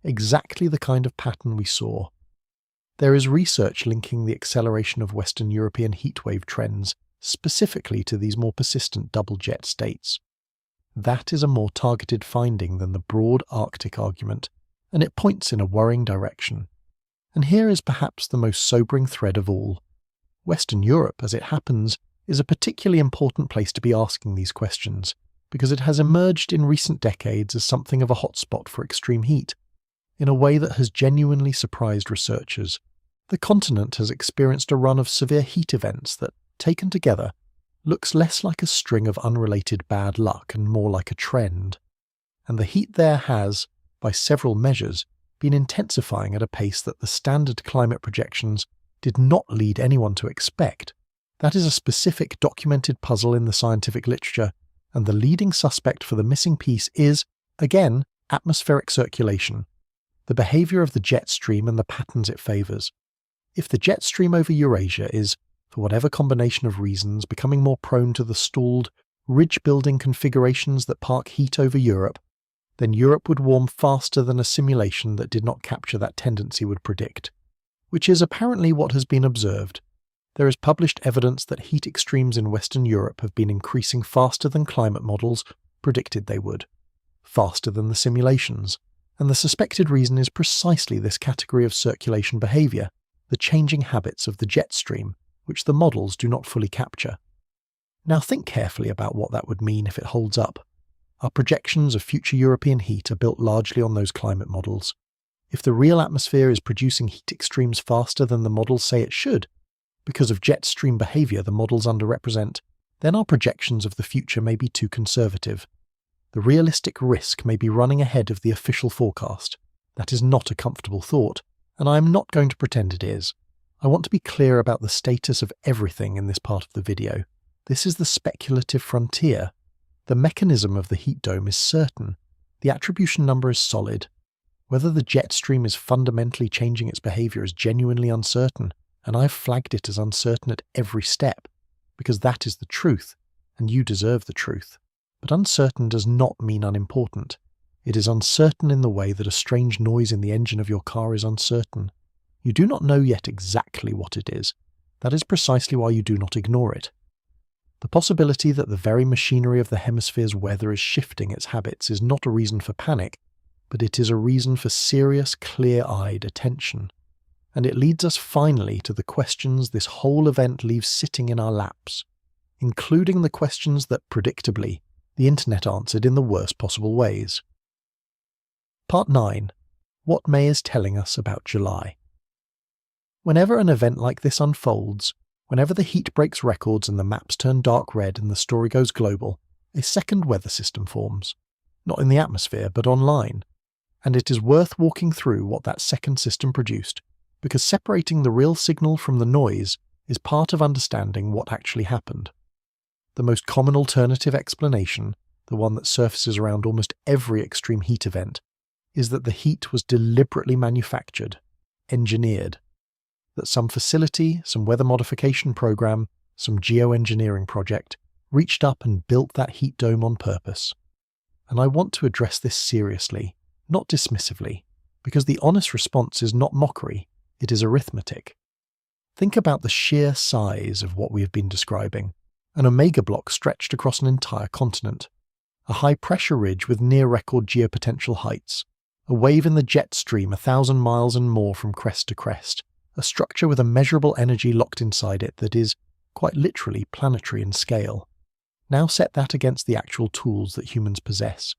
S1: exactly the kind of pattern we saw. There is research linking the acceleration of Western European heatwave trends specifically to these more persistent double jet states. That is a more targeted finding than the broad Arctic argument, and it points in a worrying direction. And here is perhaps the most sobering thread of all. Western Europe, as it happens, is a particularly important place to be asking these questions, because it has emerged in recent decades as something of a hotspot for extreme heat, in a way that has genuinely surprised researchers. The continent has experienced a run of severe heat events that, taken together, looks less like a string of unrelated bad luck and more like a trend. And the heat there has, by several measures, been intensifying at a pace that the standard climate projections did not lead anyone to expect. That is a specific documented puzzle in the scientific literature, and the leading suspect for the missing piece is, again, atmospheric circulation, the behaviour of the jet stream and the patterns it favours. If the jet stream over Eurasia is, for whatever combination of reasons, becoming more prone to the stalled, ridge-building configurations that park heat over Europe, then Europe would warm faster than a simulation that did not capture that tendency would predict, which is apparently what has been observed. There is published evidence that heat extremes in Western Europe have been increasing faster than climate models predicted they would, faster than the simulations, and the suspected reason is precisely this category of circulation behaviour, the changing habits of the jet stream, which the models do not fully capture. Now think carefully about what that would mean if it holds up. Our projections of future European heat are built largely on those climate models. If the real atmosphere is producing heat extremes faster than the models say it should, because of jet stream behaviour the models underrepresent, then our projections of the future may be too conservative. The realistic risk may be running ahead of the official forecast. That is not a comfortable thought, and I am not going to pretend it is. I want to be clear about the status of everything in this part of the video. This is the speculative frontier. The mechanism of the heat dome is certain. The attribution number is solid. Whether the jet stream is fundamentally changing its behaviour is genuinely uncertain, and I've flagged it as uncertain at every step, because that is the truth, and you deserve the truth. But uncertain does not mean unimportant. It is uncertain in the way that a strange noise in the engine of your car is uncertain. You do not know yet exactly what it is. That is precisely why you do not ignore it. The possibility that the very machinery of the hemisphere's weather is shifting its habits is not a reason for panic, but it is a reason for serious, clear-eyed attention. And it leads us finally to the questions this whole event leaves sitting in our laps, including the questions that, predictably, the internet answered in the worst possible ways. Part 9. What May is telling us about July. Whenever an event like this unfolds, whenever the heat breaks records and the maps turn dark red and the story goes global, a second weather system forms. Not in the atmosphere, but online. And it is worth walking through what that second system produced, because separating the real signal from the noise is part of understanding what actually happened. The most common alternative explanation, the one that surfaces around almost every extreme heat event, is that the heat was deliberately manufactured, engineered. That some facility, some weather modification program, some geoengineering project, reached up and built that heat dome on purpose. And I want to address this seriously, not dismissively, because the honest response is not mockery, it is arithmetic. Think about the sheer size of what we have been describing. An omega block stretched across an entire continent. A high-pressure ridge with near-record geopotential heights. A wave in the jet stream 1,000 miles and more from crest to crest. A structure with a measurable energy locked inside it that is, quite literally, planetary in scale. Now set that against the actual tools that humans possess.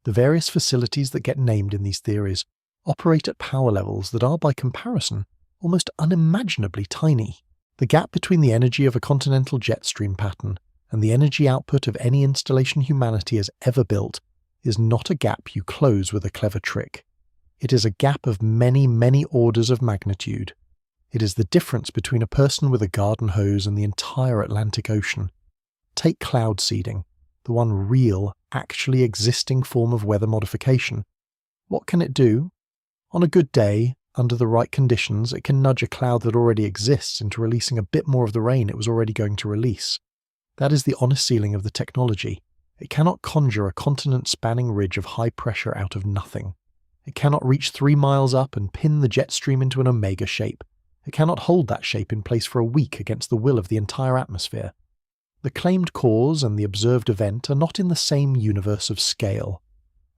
S1: The various facilities that get named in these theories operate at power levels that are, by comparison, almost unimaginably tiny. The gap between the energy of a continental jet stream pattern and the energy output of any installation humanity has ever built is not a gap you close with a clever trick. It is a gap of many, many orders of magnitude. It is the difference between a person with a garden hose and the entire Atlantic Ocean. Take cloud seeding, the one real, actually existing form of weather modification. What can it do? On a good day, under the right conditions, it can nudge a cloud that already exists into releasing a bit more of the rain it was already going to release. That is the honest ceiling of the technology. It cannot conjure a continent-spanning ridge of high pressure out of nothing. It cannot reach 3 miles up and pin the jet stream into an omega shape. It cannot hold that shape in place for a week against the will of the entire atmosphere. The claimed cause and the observed event are not in the same universe of scale.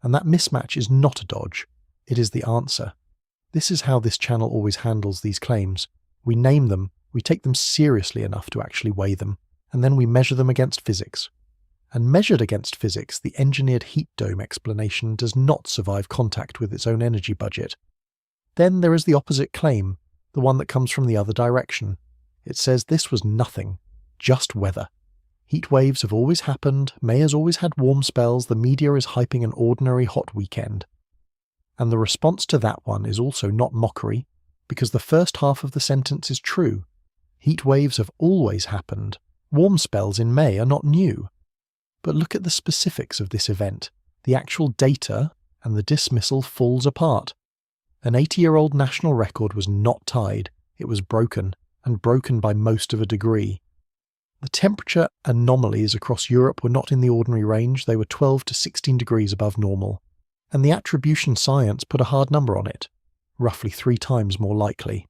S1: And that mismatch is not a dodge. It is the answer. This is how this channel always handles these claims. We name them, we take them seriously enough to actually weigh them, and then we measure them against physics. And measured against physics, the engineered heat dome explanation does not survive contact with its own energy budget. Then there is the opposite claim, the one that comes from the other direction. It says this was nothing, just weather. Heat waves have always happened, May has always had warm spells, the media is hyping an ordinary hot weekend. And the response to that one is also not mockery, because the first half of the sentence is true. Heat waves have always happened. Warm spells in May are not new. But look at the specifics of this event. The actual data and the dismissal falls apart. An 80-year-old national record was not tied, it was broken, and broken by most of a degree. The temperature anomalies across Europe were not in the ordinary range, they were 12 to 16 degrees above normal. And the attribution science put a hard number on it, roughly 3 times more likely.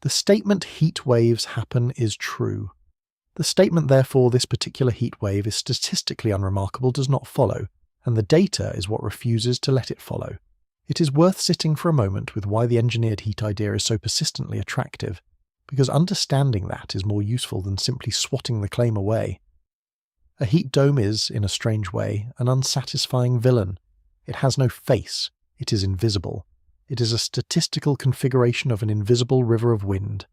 S1: The statement heat waves happen is true. The statement, therefore, this particular heat wave is statistically unremarkable does not follow, and the data is what refuses to let it follow. It is worth sitting for a moment with why the engineered heat idea is so persistently attractive, because understanding that is more useful than simply swatting the claim away. A heat dome is, in a strange way, an unsatisfying villain. It has no face, it is invisible. It is a statistical configuration of an invisible river of wind.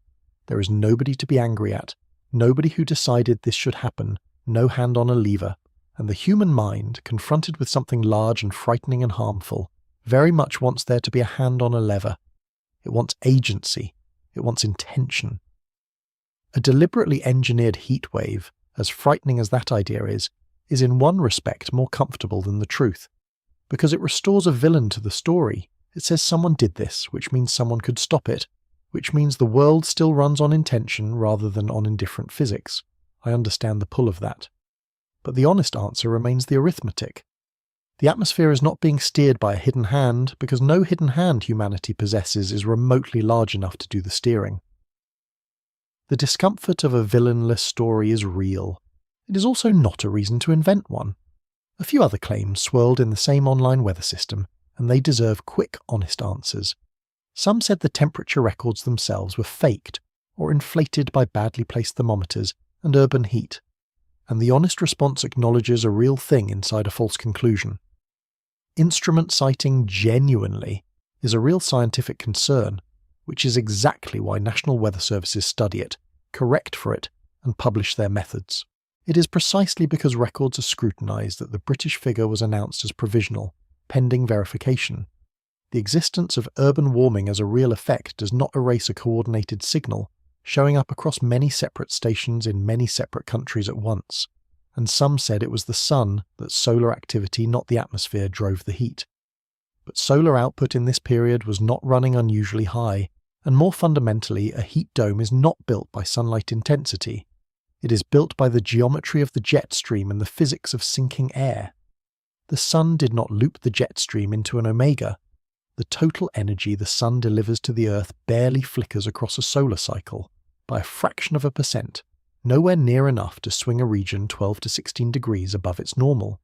S1: There is nobody to be angry at, nobody who decided this should happen, no hand on a lever, and the human mind, confronted with something large and frightening and harmful, very much wants there to be a hand on a lever. It wants agency. It wants intention. A deliberately engineered heat wave, as frightening as that idea is in one respect more comfortable than the truth, because it restores a villain to the story. It says someone did this, which means someone could stop it, which means the world still runs on intention rather than on indifferent physics. I understand the pull of that. But the honest answer remains the arithmetic. The atmosphere is not being steered by a hidden hand, because no hidden hand humanity possesses is remotely large enough to do the steering. The discomfort of a villainless story is real. It is also not a reason to invent one. A few other claims swirled in the same online weather system, and they deserve quick, honest answers. Some said the temperature records themselves were faked, or inflated by badly placed thermometers and urban heat, and the honest response acknowledges a real thing inside a false conclusion. Instrument citing genuinely is a real scientific concern, which is exactly why national weather services study it, correct for it, and publish their methods. It is precisely because records are scrutinised that the British figure was announced as provisional, pending verification. The existence of urban warming as a real effect does not erase a coordinated signal, showing up across many separate stations in many separate countries at once. And some said it was the sun, that solar activity, not the atmosphere, drove the heat. But solar output in this period was not running unusually high, and more fundamentally, a heat dome is not built by sunlight intensity. It is built by the geometry of the jet stream and the physics of sinking air. The sun did not loop the jet stream into an omega. The total energy the sun delivers to the Earth barely flickers across a solar cycle, by a fraction of a percent, nowhere near enough to swing a region 12 to 16 degrees above its normal.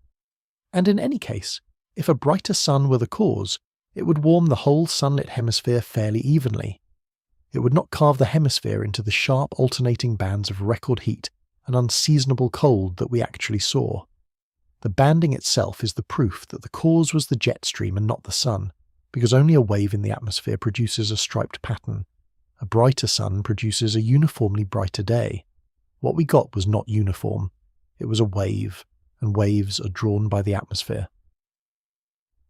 S1: And in any case, if a brighter sun were the cause, it would warm the whole sunlit hemisphere fairly evenly. It would not carve the hemisphere into the sharp alternating bands of record heat and unseasonable cold that we actually saw. The banding itself is the proof that the cause was the jet stream and not the sun, because only a wave in the atmosphere produces a striped pattern. A brighter sun produces a uniformly brighter day. What we got was not uniform. It was a wave, and waves are drawn by the atmosphere.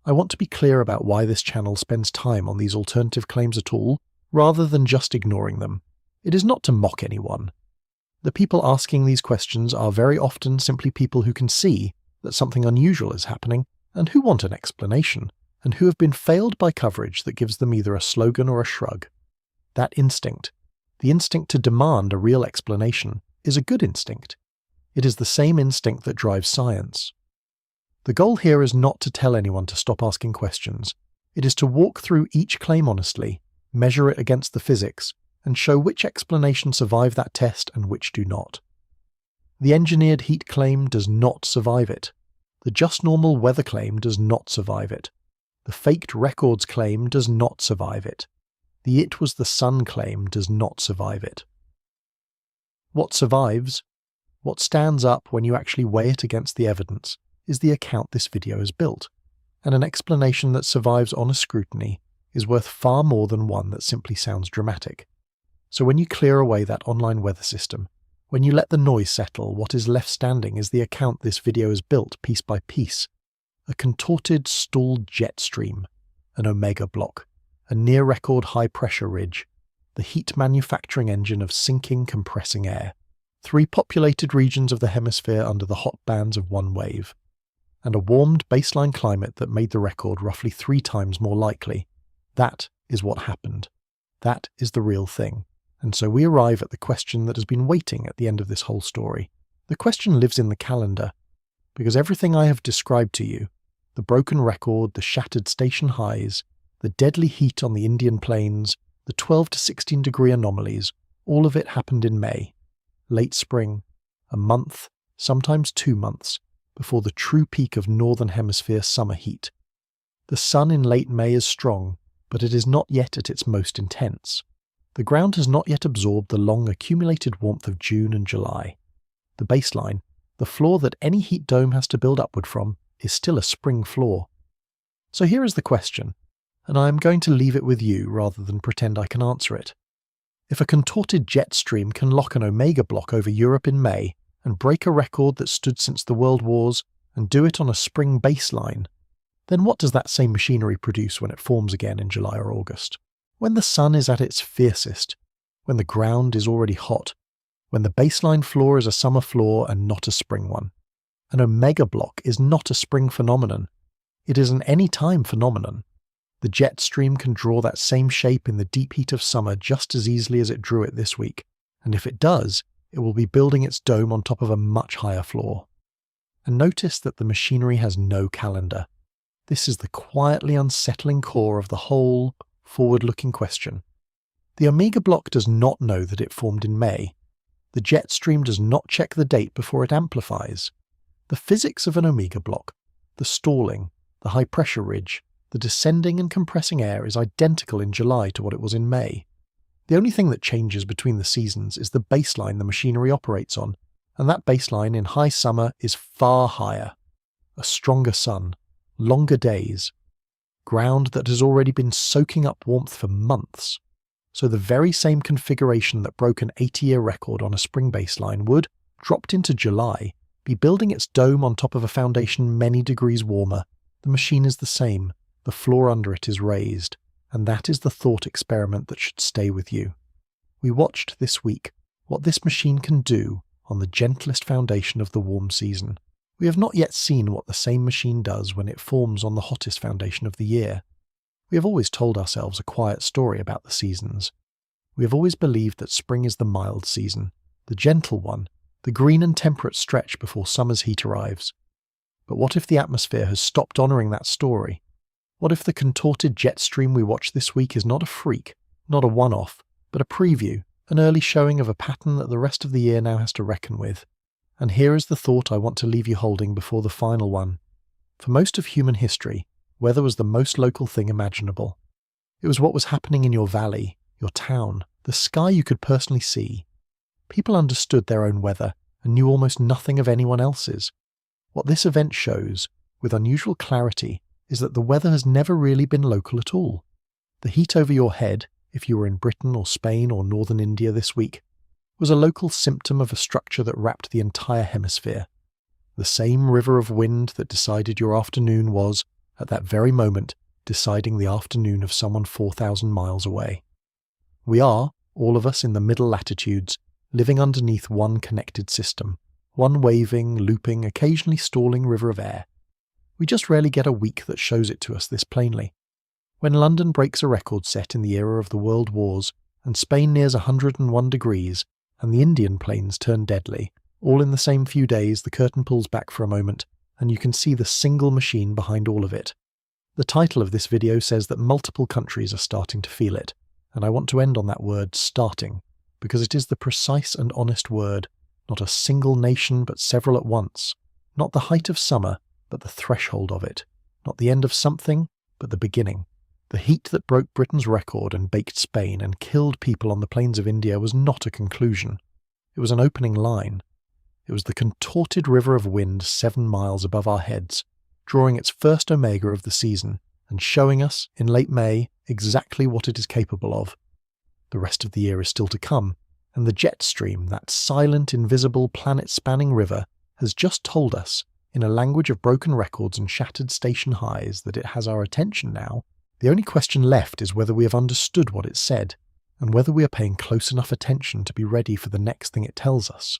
S1: I want to be clear about why this channel spends time on these alternative claims at all, rather than just ignoring them. It is not to mock anyone. The people asking these questions are very often simply people who can see that something unusual is happening, and who want an explanation, and who have been failed by coverage that gives them either a slogan or a shrug. That instinct, the instinct to demand a real explanation, is a good instinct. It is the same instinct that drives science. The goal here is not to tell anyone to stop asking questions. It is to walk through each claim honestly, measure it against the physics, and show which explanations survive that test and which do not. The engineered heat claim does not survive it. The just normal weather claim does not survive it. The faked records claim does not survive it. The it was the sun claim does not survive it. What survives, what stands up when you actually weigh it against the evidence, is the account this video has built, and an explanation that survives honest scrutiny is worth far more than one that simply sounds dramatic. So when you clear away that online weather system, when you let the noise settle, what is left standing is the account this video has built piece by piece. A contorted, stalled jet stream, an omega block, a near-record high-pressure ridge, the heat manufacturing engine of sinking, compressing air, 3 populated regions of the hemisphere under the hot bands of one wave, and a warmed baseline climate that made the record roughly 3 times more likely. That is what happened. That is the real thing. And so we arrive at the question that has been waiting at the end of this whole story. The question lives in the calendar, because everything I have described to you, the broken record, the shattered station highs, the deadly heat on the Indian plains, the 12 to 16 degree anomalies, all of it happened in May, late spring, a month, sometimes 2 months, before the true peak of Northern Hemisphere summer heat. The sun in late May is strong, but it is not yet at its most intense. The ground has not yet absorbed the long accumulated warmth of June and July. The baseline, the floor that any heat dome has to build upward from, is still a spring floor. So here is the question, and I am going to leave it with you rather than pretend I can answer it. If a contorted jet stream can lock an omega block over Europe in May, and break a record that stood since the World Wars, and do it on a spring baseline, then what does that same machinery produce when it forms again in July or August? When the sun is at its fiercest, when the ground is already hot, when the baseline floor is a summer floor and not a spring one. An omega block is not a spring phenomenon. It is an any-time phenomenon. The jet stream can draw that same shape in the deep heat of summer just as easily as it drew it this week, and if it does, it will be building its dome on top of a much higher floor. And notice that the machinery has no calendar. This is the quietly unsettling core of the whole forward-looking question. The omega block does not know that it formed in May. The jet stream does not check the date before it amplifies. The physics of an omega block, the stalling, the high-pressure ridge, the descending and compressing air is identical in July to what it was in May. The only thing that changes between the seasons is the baseline the machinery operates on, and that baseline in high summer is far higher. A stronger sun, longer days, ground that has already been soaking up warmth for months. So the very same configuration that broke an 80-year record on a spring baseline would, dropped into July, be building its dome on top of a foundation many degrees warmer. The machine is the same, the floor under it is raised. And that is the thought experiment that should stay with you. We watched this week what this machine can do on the gentlest foundation of the warm season. We have not yet seen what the same machine does when it forms on the hottest foundation of the year. We have always told ourselves a quiet story about the seasons. We have always believed that spring is the mild season, the gentle one, the green and temperate stretch before summer's heat arrives. But what if the atmosphere has stopped honouring that story? What if the contorted jet stream we watched this week is not a freak, not a one-off, but a preview, an early showing of a pattern that the rest of the year now has to reckon with? And here is the thought I want to leave you holding before the final one. For most of human history, weather was the most local thing imaginable. It was what was happening in your valley, your town, the sky you could personally see. People understood their own weather and knew almost nothing of anyone else's. What this event shows, with unusual clarity, is that the weather has never really been local at all. The heat over your head, if you were in Britain or Spain or northern India this week, was a local symptom of a structure that wrapped the entire hemisphere. The same river of wind that decided your afternoon was, at that very moment, deciding the afternoon of someone 4,000 miles away. We are, all of us in the middle latitudes, living underneath one connected system, One waving, looping, occasionally stalling river of air. We just rarely get a week that shows it to us this plainly. When London breaks a record set in the era of the World Wars, and Spain nears 101 degrees, and the Indian plains turn deadly, all in the same few days, the curtain pulls back for a moment, and you can see the single machine behind all of it. The title of this video says that multiple countries are starting to feel it, and I want to end on that word starting, because it is the precise and honest word, not a single nation but several at once, not the height of summer but the threshold of it, not the end of something but the beginning. The heat that broke Britain's record and baked Spain and killed people on the plains of India was not a conclusion. It was an opening line. It was the contorted river of wind 7 miles above our heads, drawing its first omega of the season and showing us, in late May, exactly what it is capable of. The rest of the year is still to come, and the jet stream, that silent, invisible, planet-spanning river, has just told us, in a language of broken records and shattered station highs, that it has our attention now. The only question left is whether we have understood what it said, and whether we are paying close enough attention to be ready for the next thing it tells us.